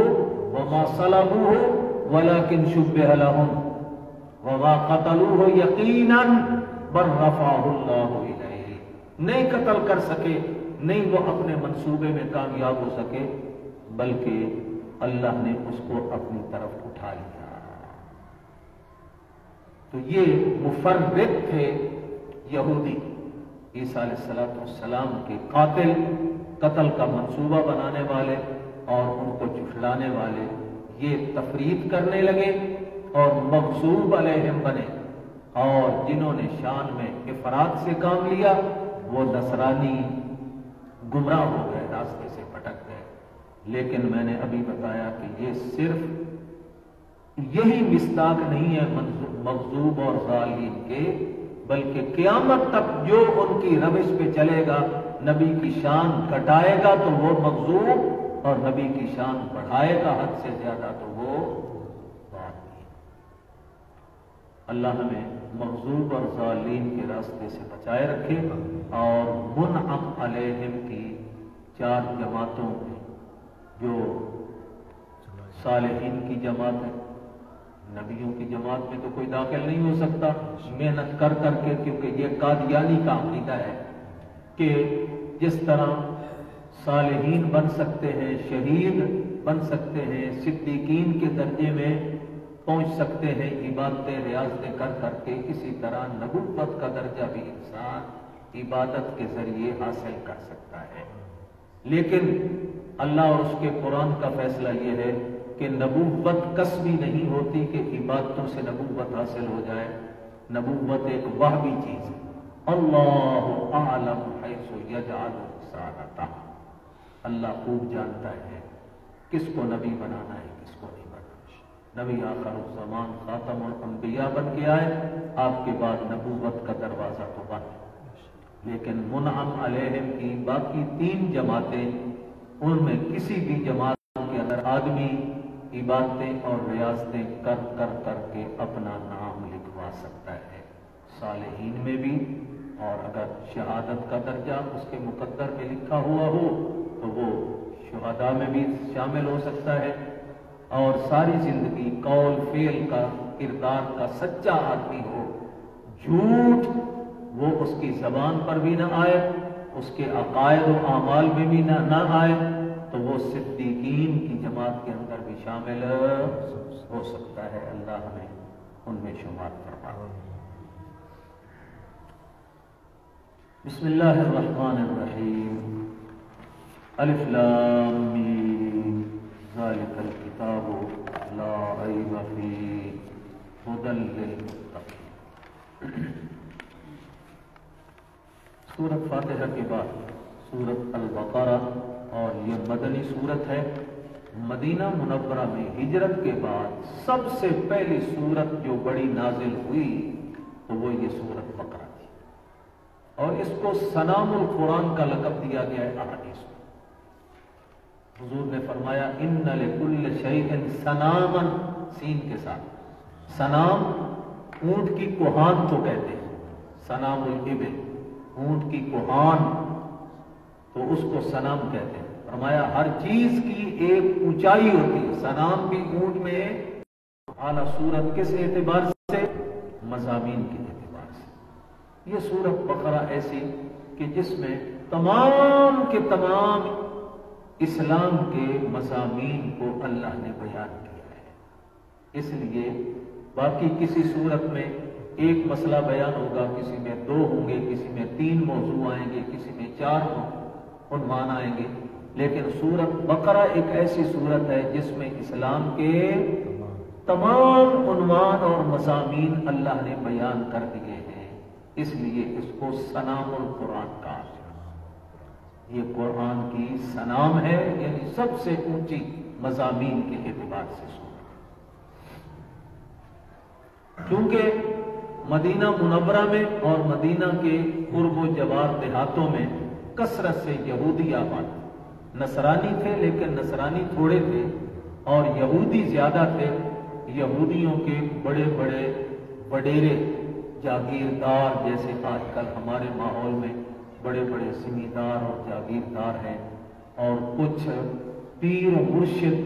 وَمَا صَلَبُوهُ وَلَكِنْ شُبِّهَ لَهُمْ وَمَا قَتَلُوهُ يَقِينًا بَلْ رَفَعَهُ اللَّهُ إِلَيْهِ، نہیں قتل کر سکے، نہیں وہ اپنے منصوبے میں کامیاب ہو سکے، بلکہ اللہ نے اس کو اپنی طرف اٹھا لیا۔ تو یہ مفرق تھے یہودی، عیسیٰ علیہ السلام کے قاتل، قتل کا منصوبہ بنانے والے اور ان کو جھٹلانے والے، یہ تفرید کرنے لگے اور مغضوب علیہم بنے، اور جنہوں نے شان میں افراط سے کام لیا وہ نصرانی گمراہ ہو گئے، راستے سے پھٹک گئے۔ لیکن میں نے ابھی بتایا کہ یہ صرف یہی مصداق نہیں ہے مغضوب اور ضالین کے، بلکہ قیامت تک جو ان کی روش پہ چلے گا، نبی کی شان گھٹائے گا تو وہ مغضوب، اور نبی کی شان بڑھائے گا حد سے زیادہ تو وہ ضالین۔ اللہ ہمیں مغضوب اور ضالین کے راستے سے بچائے رکھے، اور منعم علیہم کی 4 جماعتوں میں، جو صالحین کی جماعت ہے، نبیوں کی جماعت میں تو کوئی داخل نہیں ہو سکتا محنت کر کر کے، کیونکہ یہ قادیانی کا عقیدہ ہے کہ جس طرح صالحین بن سکتے ہیں، شہید بن سکتے ہیں، صدیقین کے درجے میں پہنچ سکتے ہیں عبادتیں ریاضتیں کر کر کے، اسی طرح نبوت کا درجہ بھی انسان عبادت کے ذریعے حاصل کر سکتا ہے۔ لیکن اللہ اور اس کے قرآن کا فیصلہ یہ ہے کہ نبوت کسبی نہیں ہوتی کہ عبادتوں سے نبوت حاصل ہو جائے، نبوت ایک وہبی چیز ہے۔ اللہ اعلم حیث یجعل رسالتہ، اللہ خوب جانتا ہے کس کو نبی بنانا ہے کس کو نہیں بنانا۔ نبی آخر الزمان خاتم الانبیاء بن کے آئے، آپ کے بعد نبوت کا دروازہ تو بند ہے، لیکن منعم علیہم کی باقی 3 جماعتیں، ان میں کسی بھی جماعت کے اندر آدمی عبادتیں اور ریاضتیں کر کر کر کے اپنا نام لکھوا سکتا ہے، صالحین میں بھی، اور اگر شہادت کا درجہ اس کے مقدر میں لکھا ہوا ہو تو وہ شہداء میں بھی شامل ہو سکتا ہے، اور ساری زندگی قول فعل کا کردار کا سچا آدمی ہو، جھوٹ وہ اس کی زبان پر بھی نہ آئے، اس کے عقائد و اعمال میں بھی نہ آئے، تو وہ صدیقین کی جماعت کے اندر بھی شامل ہو سکتا ہے۔ اللہ ہمیں ان میں شمار فرمائے۔ بسم اللہ الرحمن الرحیم، الف لام میم، ذالک الکتاب لا ریب فیہ ھدی للمتقین۔ سورۃ فاتحہ کے بعد سورۃ البقرہ، اور یہ مدنی سورت ہے۔ مدینہ منورہ میں ہجرت کے بعد سب سے پہلی سورت جو بڑی نازل ہوئی تو وہ یہ سورت بقرہ تھی، اور اس کو سنام القرآن کا لقب دیا گیا ہے احادیث میں۔ حضور نے فرمایا ان لکل شیء سناما، سین کے ساتھ، سنام اونٹ کی کوہان تو کہتے ہیں، سنام الابل اونٹ کی کوہان، تو اس کو سنام کہتے ہیں۔ فرمایا ہر چیز کی ایک اونچائی ہوتی ہے، سنام بھی اونٹ میں اعلیٰ سورت کس اعتبار سے؟ مضامین کے اعتبار سے۔ یہ سورت بقرہ ایسی کہ جس میں تمام کے تمام اسلام کے مضامین کو اللہ نے بیان کیا ہے۔ اس لیے باقی کسی سورت میں ایک مسئلہ بیان ہوگا، کسی میں 2 ہوں گے، کسی میں 3 موضوع آئیں گے، کسی میں 4 عنوان آئیں گے، لیکن سورت بقرہ ایک ایسی سورت ہے جس میں اسلام کے تمام عنوان اور مضامین اللہ نے بیان کر دیے ہیں، اس لیے اس کو سنام القرآن کہا۔ یہ قرآن کی سنام ہے، یعنی سب سے اونچی مضامین کے اعتبار سے سورت، کیونکہ مدینہ منورہ میں اور مدینہ کے قرب و جوار دیہاتوں میں کثرت سے یہودی آباد، نصرانی تھے لیکن نصرانی تھوڑے تھے اور یہودی زیادہ تھے۔ یہودیوں کے بڑے بڑے وڈیرے جاگیردار، جیسے آج کل ہمارے ماحول میں بڑے بڑے زمیندار اور جاگیردار ہیں، اور کچھ پیر و مرشد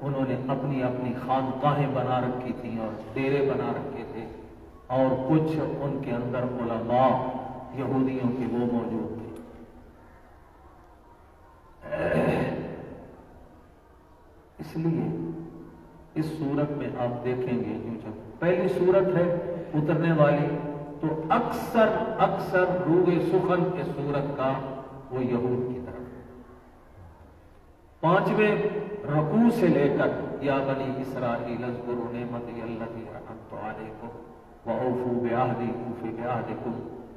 انہوں نے اپنی اپنی خانقاہیں بنا رکھی تھیں اور ڈیرے بنا رکھے تھے، اور کچھ ان کے اندر علماء یہودیوں کے وہ موجود تھے۔ اس لیے اس صورت میں آپ دیکھیں گے جو جب پہلی صورت ہے اترنے والی، تو اکثر روح سخن اس صورت کا وہ یہود کی طرف، 5ویں رکوع سے لے کر یا بنی اسرائیل اذکروا نعمتی التی انعمت علیکم واوفوا بعہدی اوف بعہدکم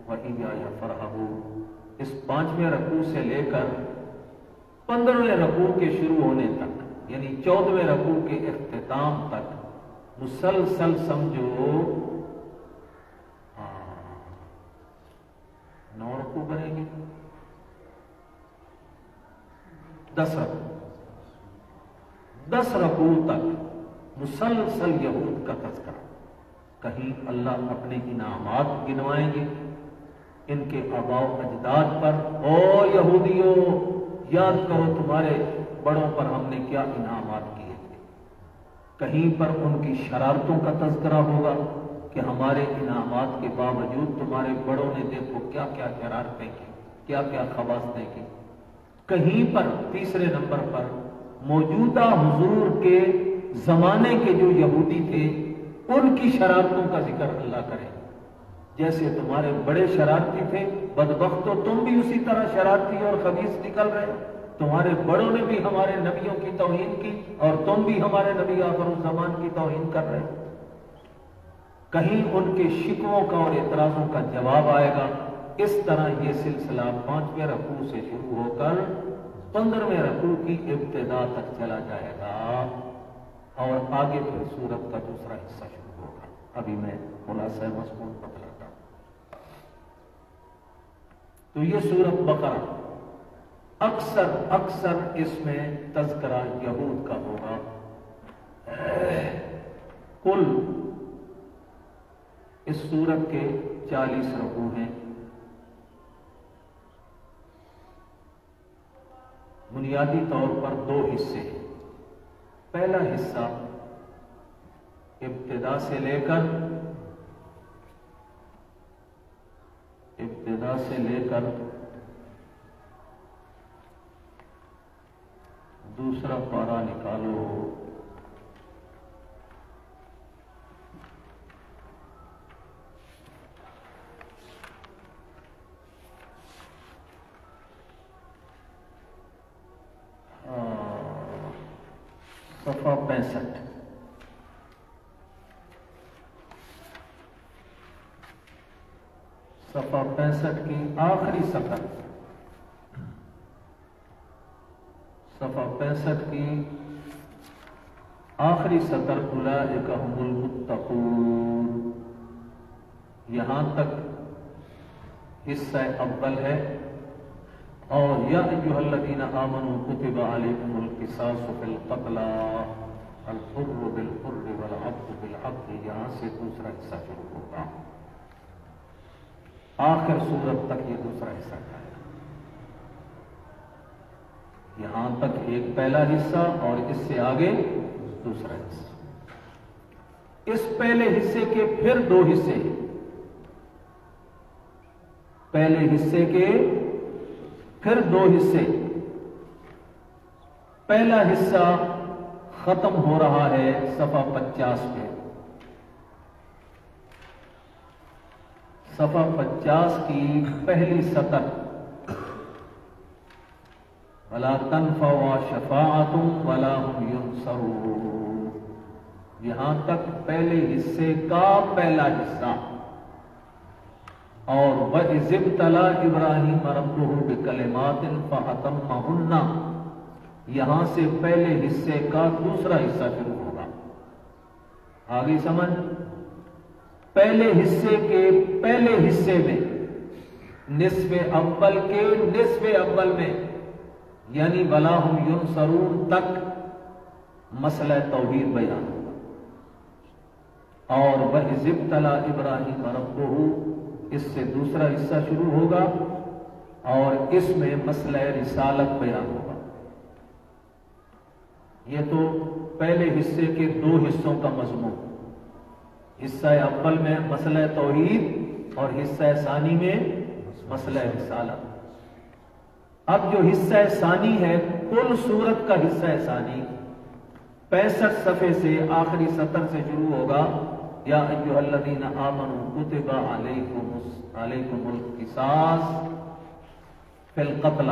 وایای فارہبون، اس 5ویں رکوع سے لے کر 15ویں رکوع کے شروع ہونے تک، یعنی 14ویں رکوع کے اختتام تک مسلسل سمجھو 9 رکوع بنے گی، 10 رکوع تک مسلسل یہود کا تذکرہ۔ کہیں اللہ اپنے انعامات گنوائیں گے ان کے آباء و اجداد پر، او یہودیوں یاد کرو تمہارے بڑوں پر ہم نے کیا انعامات کیے تھے۔ کہیں پر ان کی شرارتوں کا تذکرہ ہوگا کہ ہمارے انعامات کے باوجود تمہارے بڑوں نے دیکھو کیا کیا شرارتیں کی، کیا کیا خباثتیں کی۔ کہیں پر تیسرے نمبر پر موجودہ حضور کے زمانے کے جو یہودی تھے ان کی شرارتوں کا ذکر اللہ کرے، جیسے تمہارے بڑے شرارتی تھے، بدبختو تم بھی اسی طرح شرارتی اور خبیث نکل رہے، تمہارے بڑوں نے بھی ہمارے نبیوں کی توہین کی اور تم بھی ہمارے نبی آخر الزمان کی توہین کر رہے۔ کہیں ان کے شکووں کا اور اعتراضوں کا جواب آئے گا۔ اس طرح یہ سلسلہ 5ویں رکوع سے شروع ہو کر 15ویں رکوع کی ابتدا تک چلا جائے گا، اور آگے پھر سورت کا دوسرا حصہ شروع ہوگا۔ ابھی میں خلاصہ مضمون بتلاتا ہوں۔ تو یہ سورت بقرہ اکثر اس میں تذکرہ یہود کا ہوگا۔ کل اس سورت کے 40 رکوع ہیں۔ بنیادی طور پر 2 حصے ہیں۔ پہلا حصہ ابتدا سے لے کر دوسرا پارہ نکالو، صفحہ 65، صفحہ 65 کی آخری سطر، صفحہ 65 کی آخری سطر، اولئک هم المتقون، یہاں تک حصہ اول ہے۔ اور یا ایھا الذین آمنوا کتب علیکم القصاص فی القتلی الحر بالحر والعبد بالعبد، یہاں سے دوسرا حصہ شروع ہوگا، آخر سورت تک یہ دوسرا حصہ جائے گا۔ یہاں تک ایک پہلا حصہ اور اس سے آگے دوسرا حصہ۔ اس پہلے حصے کے پھر 2 حصے ہیں۔ پہلے حصے کے پھر 2 حصے۔ پہلا حصہ ختم ہو رہا ہے صفحہ 50 پہ، صفحہ 50 کی پہلی سطر، وَلَا تَنْفَعُ شَفَاعَةٌ وَلَا هُمْ يُنصَرُونَ، یہاں تک پہلے حصے کا پہلا حصہ۔ اور وَإِذِ ابْتَلَىٰ إِبْرَاهِيمَ رَبُّهُ بِكَلِمَاتٍ فَأَتَمَّهُنَّ، یہاں سے پہلے حصے کا دوسرا حصہ شروع ہوگا. آگے سمجھ؟ پہلے حصے کے پہلے حصے میں نصف اول کے نصف اول میں یعنی وَلَا هُمْ يُنصَرُونَ تک مسئلہ توحید بیان ہوگا. اور وَإِذِ ابْتَلَىٰ إِبْرَاهِيمَ رَبُّهُ اس سے دوسرا حصہ شروع ہوگا اور اس میں مسئلہ رسالت بیان ہوگا. یہ تو پہلے حصے کے دو حصوں کا مضمون. حصہ اول میں مسئلہ توحید اور حصہ ثانی میں مسئلہ رسالت. اب جو حصہ ثانی ہے کل سورت کا حصہ ثانی 65 صفحے سے آخری سطر سے شروع ہوگا. یا ایھا الذین آمنوا کتب علیکم القصاص فی القتل.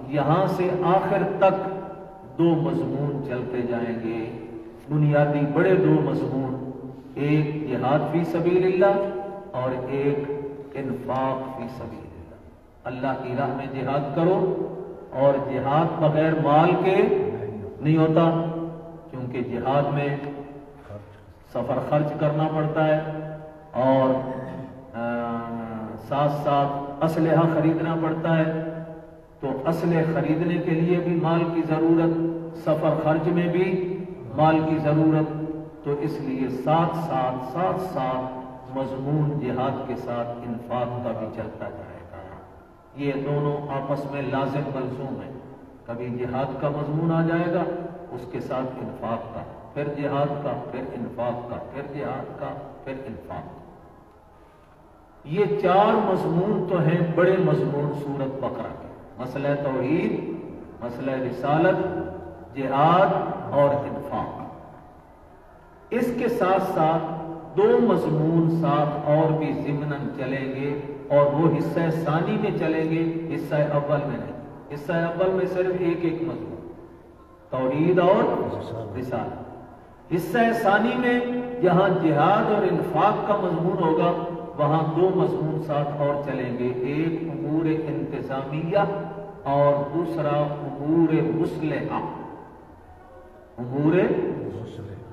یہاں سے آخر تک دو مضمون چلتے جائیں گے. بنیادی بڑے دو مضمون، ایک جہاد فی سبیل اللہ اور ایک انفاق فی سبیل اللہ. اللہ کی راہ میں جہاد کرو، اور جہاد بغیر مال کے نہیں ہوتا، کیونکہ جہاد میں سفر خرچ کرنا پڑتا ہے اور ساتھ ساتھ اسلحہ خریدنا پڑتا ہے. تو اسلحے خریدنے کے لیے بھی مال کی ضرورت، سفر خرچ میں بھی مال کی ضرورت. تو اس لیے ساتھ ساتھ مضمون جہاد کے ساتھ انفاق کا بھی چلتا جائے گا. یہ دونوں آپس میں لازم ملزوم ہیں. کبھی جہاد کا مضمون آ جائے گا، اس کے ساتھ انفاق کا، پھر جہاد کا، پھر انفاق کا، پھر جہاد کا، پھر انفاق کا. یہ چار مضمون تو ہیں بڑے مضمون سورت بقرہ کے: مسئلہ توحید، مسئلہ رسالت، جہاد اور انفاق. اس کے ساتھ ساتھ دو مضمون ساتھ اور بھی ضمناً چلیں گے، اور وہ حصہ ثانی میں چلیں گے، حصہ اول میں نہیں. حصہ اول میں صرف ایک مضمون، توحید اور رسالت. حصہ ثانی میں جہاں جہاد اور انفاق کا مضمون ہوگا، وہاں دو مضمون ساتھ اور چلیں گے. ایک امور انتظامیہ اور دوسرا امور مصلحہ. امور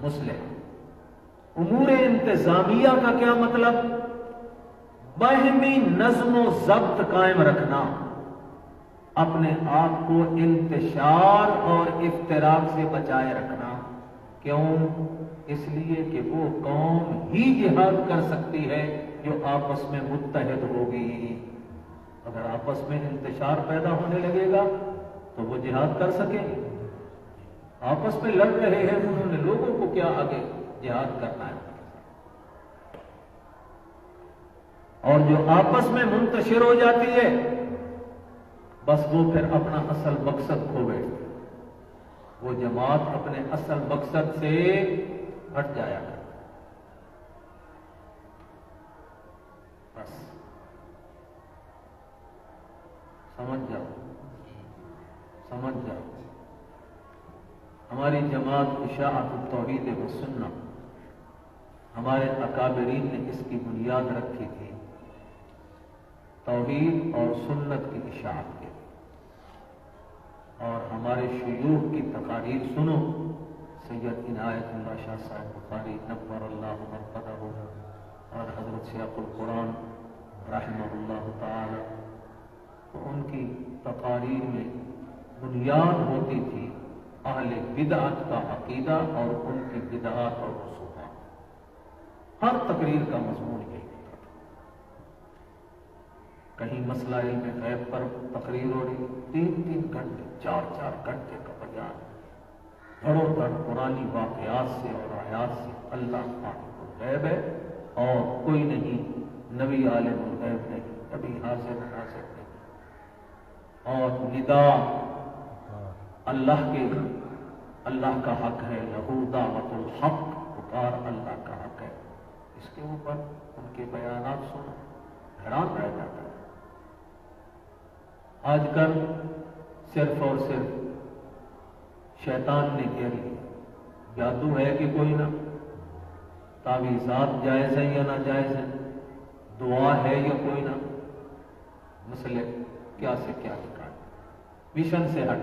مصلحہ. امور انتظامیہ کا کیا مطلب؟ باہمی نظم و ضبط قائم رکھنا، اپنے آپ کو انتشار اور افتراق سے بچائے رکھنا. کیوں؟ اس لیے کہ وہ قوم ہی جہاد کر سکتی ہے جو آپس میں متحد ہوگی. اگر آپس میں انتشار پیدا ہونے لگے گا تو وہ جہاد کر سکیں گے. آپس میں لڑ رہے ہیں، انہوں نے لوگوں کو کیا آگے جہاد کرنا ہے. اور جو آپس میں منتشر ہو جاتی ہے، بس وہ پھر اپنا اصل مقصد کھو بیٹھتی ہے. وہ جماعت اپنے اصل مقصد سے ہٹ جایا کرتی. بس سمجھ جاؤ. ہماری جماعت اشاعت التوحید والسنہ، ہمارے اکابرین نے اس کی بنیاد رکھی تھی توحید اور سنت کی اشاعت کے. اور ہمارے شیوخ کی تقاریر سنو. سید عنایت اللہ شاہ صاحب بخاری نور اللہ مرقدہ اور حضرت شیخ القرآن رحمہ اللہ تعالی، تو ان کی تقاریر میں بنیاد ہوتی تھی اہل بدعت کا عقیدہ اور ان کی بدعات اور رسومات. ہر تقریر کا مضمون یہی ہوتا تھا. کہیں مسئلہ علم غیب پر تقریر ہو رہی، 3 گھنٹے 4 گھنٹے کا بیان، دھڑوں دھڑ پرانی واقعات سے اور آیات سے. اللہ عالم الغیب ہے اور کوئی نہیں، نبی عالم الغیب نہیں، کبھی حاضر ناظر نہیں. اور ندا اللہ کا حق ہے، لہو دعوت الحق، پکار اللہ کا حق ہے. اس کے اوپر ان کے بیانات سنو، حیران رہ جاتا ہے. آج کل صرف اور صرف شیطان نے کہہ لیا جادو ہے کہ کوئی نہ، تعویذات جائز ہیں یا ناجائز ہیں، دعا ہے یا کوئی نہ، مسئلے کیا سے کیا نکال، مشن سے ہٹ.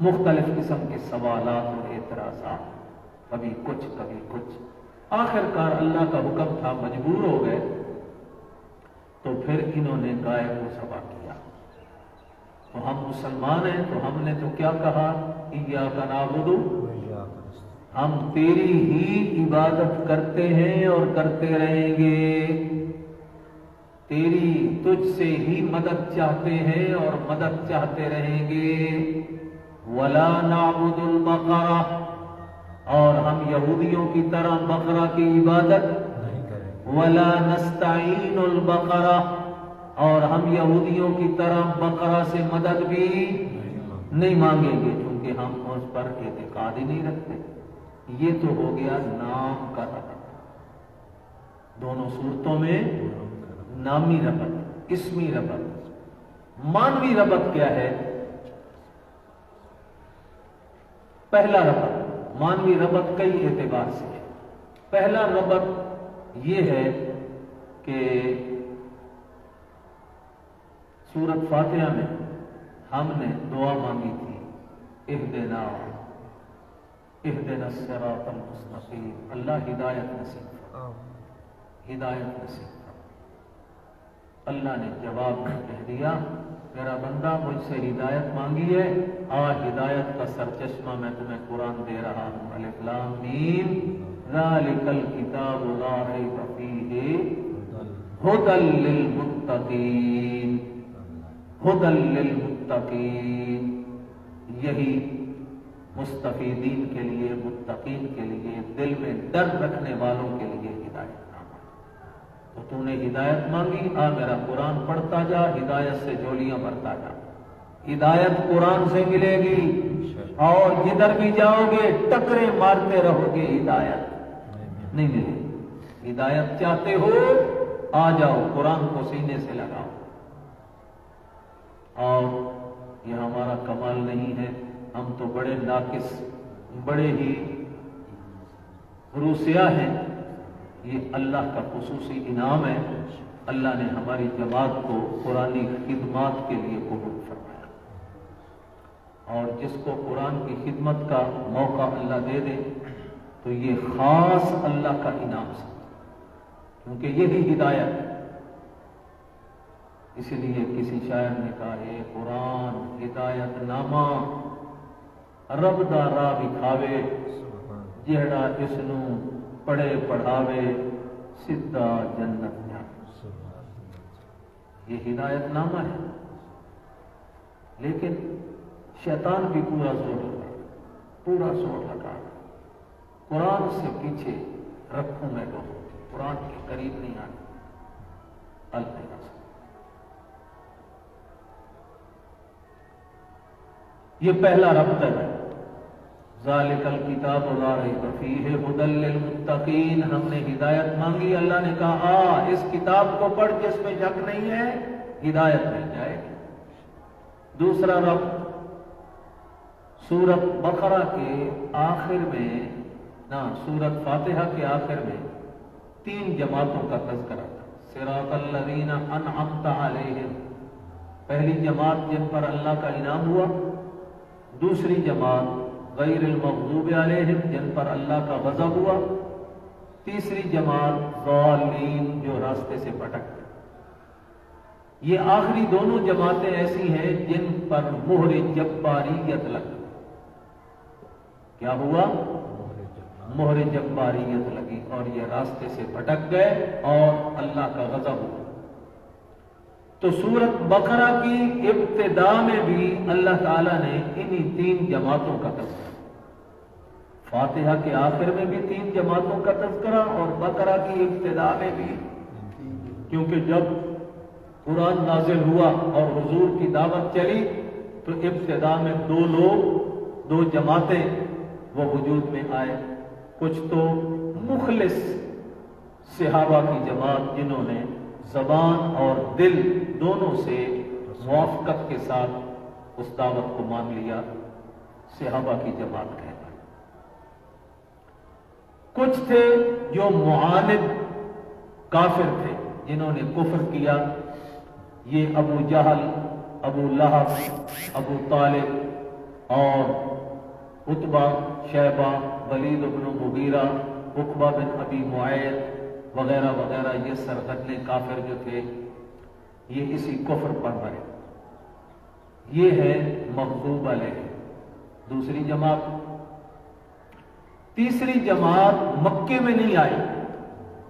مختلف قسم کے سوالات اور اعتراضات، کبھی کچھ، آخر کار اللہ کا حکم تھا، مجبور ہو گئے، تو پھر انہوں نے گائے کو ذبح کیا۔ تو ہم مسلمان ہیں تو ہم نے تو کیا کہا، ایاک نعبد، ہم تیری ہی عبادت کرتے ہیں اور کرتے رہیں گے، تجھ سے ہی مدد چاہتے ہیں اور مدد چاہتے رہیں گے۔ ولا نعبد البقرہ، اور ہم یہودیوں کی طرح بقرہ کی عبادت نہیں کریں، ولا نستعین البقرہ، اور ہم یہودیوں کی طرح بقرہ سے مدد بھی نہیں مانگیں گے، کیونکہ ہم اس پر اعتقاد ہی نہیں رکھتے۔ یہ تو ہو گیا نام کا ربط، دونوں صورتوں میں نامی ربط، اسمی ربط۔ مانوی ربط کیا ہے؟ پہلا ربط، مانوی ربط کئی اعتبار سے ہے۔ پہلا ربط یہ ہے کہ سورۃ فاتحہ میں ہم نے دعا مانگی تھی، اہدنا الصراط المستقیم، اللہ ہدایت نصیب فرما، ہدایت نصیب فرما۔ اللہ نے جواب میں کہہ دیا، میرا بندہ مجھ سے ہدایت مانگی ہے، ہدایت کا سرچشمہ میں تمہیں قرآن دے رہا ہوں، الف لام میم ذالک الکتاب لا ریب فیہ ھدی للمتقین، ھدی للمتقین، یہی مستفیدین کے لیے، متقین کے لیے، دل میں ڈر رکھنے والوں کے لیے ہدایت نامہ۔ تو تو نے ہدایت مانگی، میرا قرآن پڑھتا جا، ہدایت سے جولیاں بھرتا جا۔ ہدایت قرآن سے ملے گی، اور جدھر بھی جاؤ گے ٹکرے مارتے رہو گے، ہدایت نہیں ملے گی۔ ہدایت چاہتے ہو، آ جاؤ، قرآن کو سینے سے لگاؤ۔ اور یہ ہمارا کمال نہیں ہے، ہم تو بڑے ناقص، بڑے ہی روسیا ہیں، یہ اللہ کا خصوصی انعام ہے۔ اللہ نے ہماری جماعت کو قرآنی خدمات کے لیے قبول فرمایا، اور جس کو قرآن کی خدمت کا موقع اللہ دے دے تو یہ خاص اللہ کا انعام ہے، کیونکہ یہی ہدایت ہے۔ اسی لیے کسی شاعر نے کہا، اے قرآن ہدایت نامہ، رب دا راہ دکھاوے، جہڑا اس نو پڑھے پڑھاوے، سدھا جنت جاوے۔ یہ ہدایت نامہ ہے، لیکن شیطان بھی پورا زور لگا، قرآن سے پیچھے رکھوں میں لوگ، قرآن کے قریب نہیں آنا، اللہ۔ یہ پہلا ربط ہے، ذالک الکتاب لا ریب فیہ ھدی للمتقین۔ ہم نے ہدایت مانگی، اللہ نے کہا اس کتاب کو پڑھ جس میں شک نہیں ہے، ہدایت مل جائے گی۔ دوسرا ربط سورۃ بقرہ کے آخر میں، سورۃ فاتحہ کے آخر میں 3 جماعتوں کا تذکرہ تھا، صراط الذین انعمت علیہم، پہلی جماعت جن پر اللہ کا انعام ہوا، دوسری جماعت غیر المغضوب علیہم جن پر اللہ کا غضب ہوا، تیسری جماعت ضالین جو راستے سے بھٹک گئے۔ یہ آخری دونوں جماعتیں ایسی ہیں جن پر مہر جباریت لگی۔ کیا ہوا؟ مہر جباریت لگی، اور یہ راستے سے بھٹک گئے اور اللہ کا غضب ہوا۔ تو سورۃ بقرہ کی ابتدا میں بھی اللہ تعالیٰ نے انہی 3 جماعتوں کا تذکرہ، فاتحہ کے آخر میں بھی 3 جماعتوں کا تذکرہ، اور بقرہ کی ابتدا میں بھی، کیونکہ جب قرآن نازل ہوا اور حضور کی دعوت چلی تو ابتدا میں 2 لوگ، 2 جماعتیں وہ وجود میں آئے۔ کچھ تو مخلص صحابہ کی جماعت جنہوں نے زبان اور دل دونوں سے موافقت کے ساتھ اس دعوت کو مان لیا، صحابہ کی جماعت کہتے ہیں۔ کچھ تھے جو معاند کافر تھے، جنہوں نے کفر کیا، یہ ابو جہل، ابو لہب، ابو طالب، اور عتبہ، شیبہ، ولید بن مغیرہ، عقبہ بن ابی معیط وغیرہ وغیرہ، یہ سرگردے کافر جو تھے یہ اسی کفر پر مرے. یہ ہے مغضوب علیہ دوسری جماعت. تیسری جماعت مکے میں نہیں آئی.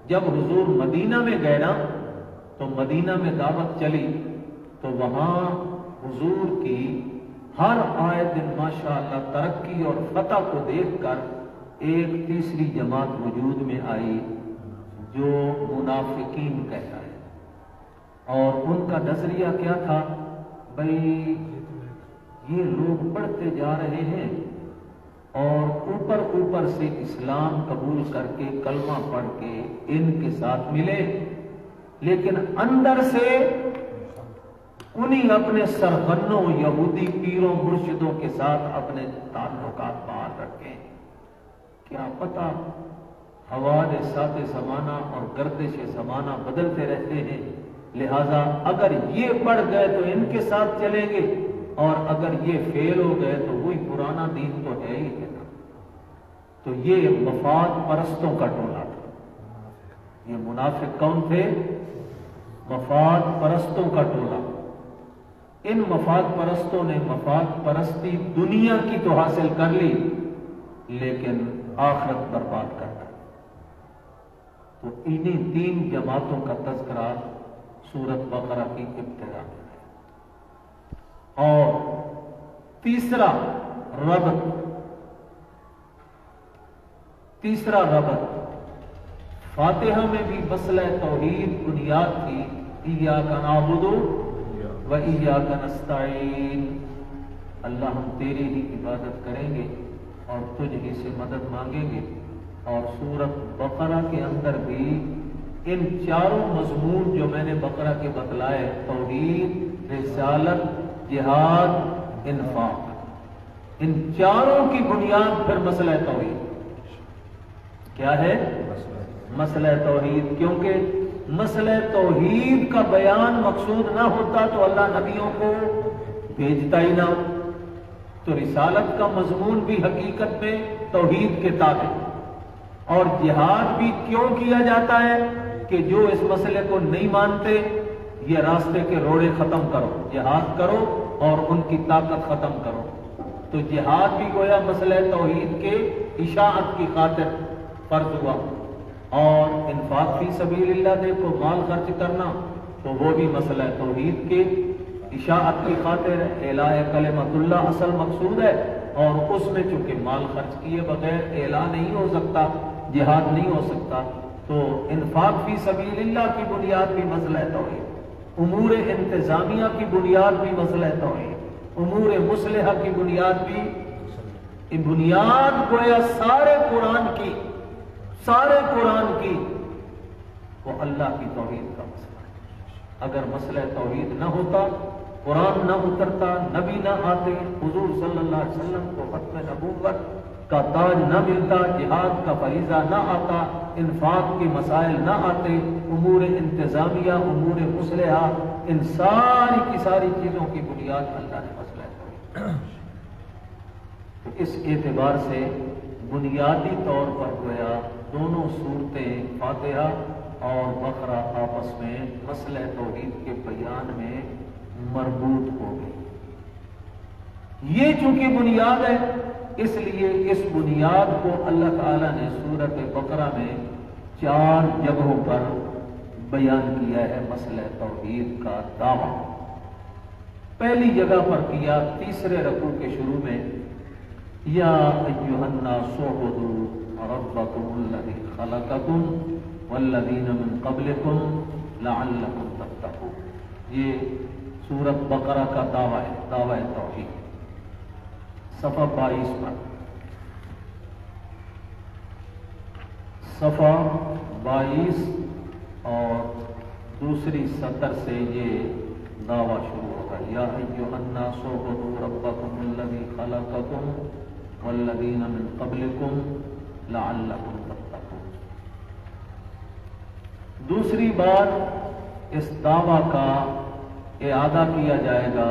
جب حضور مدینہ میں گئے نا تو مدینہ میں دعوت چلی تو وہاں حضور کی ہر آئے دن ماشاءاللہ ترقی اور فتح کو دیکھ کر ایک تیسری جماعت وجود میں آئی جو منافقین کہتا ہے. اور ان کا نظریہ کیا تھا؟ بھئی یہ لوگ پڑھتے جا رہے ہیں اور اوپر سے اسلام قبول کر کے کلمہ پڑھ کے ان کے ساتھ ملے، لیکن اندر سے انہی اپنے سرغنوں یہودی پیروں مرشدوں کے ساتھ اپنے تعلقات باہر رکھیں. کیا پتہ حوادثات زمانہ اور گردش زمانہ بدلتے رہتے ہیں، لہذا اگر یہ بڑھ گئے تو ان کے ساتھ چلیں گے اور اگر یہ فیل ہو گئے تو وہی پرانا دین تو ہے ہی ہے نا. تو یہ مفاد پرستوں کا ٹولہ تھا. یہ منافق کون تھے؟ مفاد پرستوں کا ٹولہ. ان مفاد پرستوں نے مفاد پرستی دنیا کی تو حاصل کر لی لیکن آخرت برباد کر دی. تو انہی تین جماعتوں کا تذکرہ سورۃ بقرہ کی ابتدا میں ہے. اور تیسرا ربط فاتحہ میں بھی مسئلہ توحید بنیاد تھی. ایاک نعبد و ایاک نستعین، اللہ ہم تیری ہی عبادت کریں گے اور تجھ ہی سے مدد مانگیں گے. اور سورۃ بقرہ کے اندر بھی ان چاروں مضمون جو میں نے بقرہ کے بتلائے، توحید، رسالت، جہاد، انفاق، ان چاروں کی بنیاد پھر مسئلہ توحید. کیا ہے؟ مسئلہ توحید. کیونکہ مسئلہ توحید کا بیان مقصود نہ ہوتا تو اللہ نبیوں کو بھیجتا ہی نہ. تو رسالت کا مضمون بھی حقیقت میں توحید کے تابع. اور جہاد بھی کیوں کیا جاتا ہے کہ جو اس مسئلے کو نہیں مانتے یہ راستے کے روڑے ختم کرو، جہاد کرو اور ان کی طاقت ختم کرو. تو جہاد بھی گویا مسئلہ توحید کے اشاعت کی خاطر فرض ہوا. اور انفاق فی سبیل اللہ دیکھو، مال خرچ کرنا، تو وہ بھی مسئلہ توحید کے اشاعت کی خاطر اعلاء کلمۃ اللہ اصل مقصود ہے. اور اس میں چونکہ مال خرچ کیے بغیر اعلاء نہیں ہو سکتا، جہاد نہیں ہو سکتا، تو انفاق فی سبیل اللہ کی بنیاد بھی مسئلہ توحید، امور انتظامیہ کی بنیاد بھی مسئلہ توحید، امور مصلحہ کی بنیاد بھی، بنیاد گویا سارے قرآن کی وہ اللہ کی توحید کا مسئلہ ہے. اگر مسئلہ توحید نہ ہوتا، قرآن نہ اترتا، نبی نہ آتے، حضور صلی اللہ علیہ وسلم کو ختم نبوت کا تاج نہ ملتا، جہاد کا فریضہ نہ آتا، انفاق کے مسائل نہ آتے، امور انتظامیہ، امور مصلحہ، ان ساری کی ساری چیزوں کی بنیاد اللہ نے مسئلہ توحید. تو اس اعتبار سے بنیادی طور پر گویا دونوں صورتیں فاتحہ اور بقرہ آپس میں مسئلہ توحید کے بیان میں مربوط ہو گئی. یہ چونکہ بنیاد ہے، اس لیے اس بنیاد کو اللہ تعالیٰ نے سورۃ بقرہ میں 4 جگہوں پر بیان کیا ہے مسئلہ توحید کا دعویٰ. پہلی جگہ پر کیا 3 رکوع کے شروع میں، یا ایھا الناس اعبدوا ربکم الذی خلقکم والذین من قبلکم لعلکم تتقون. یہ سورۃ بقرہ کا دعویٰ ہے، دعویٰ توحید. صفحہ 22 پر، صفحہ 22 اور دوسری سطر سے یہ دعویٰ شروع ہوگا. یا ایھا الناس اعبدوا ربکم الذی خلقکم والذین من قبلکم لعلکم تتقون. دوسری بات اس دعویٰ کا اعادہ کیا جائے گا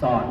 60।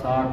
60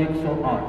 108,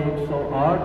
108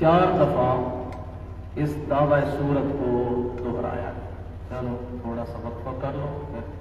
4 دفعہ اس دعوی صورت کو دہرایا. چلو تھوڑا سا وقفہ کر لو پھر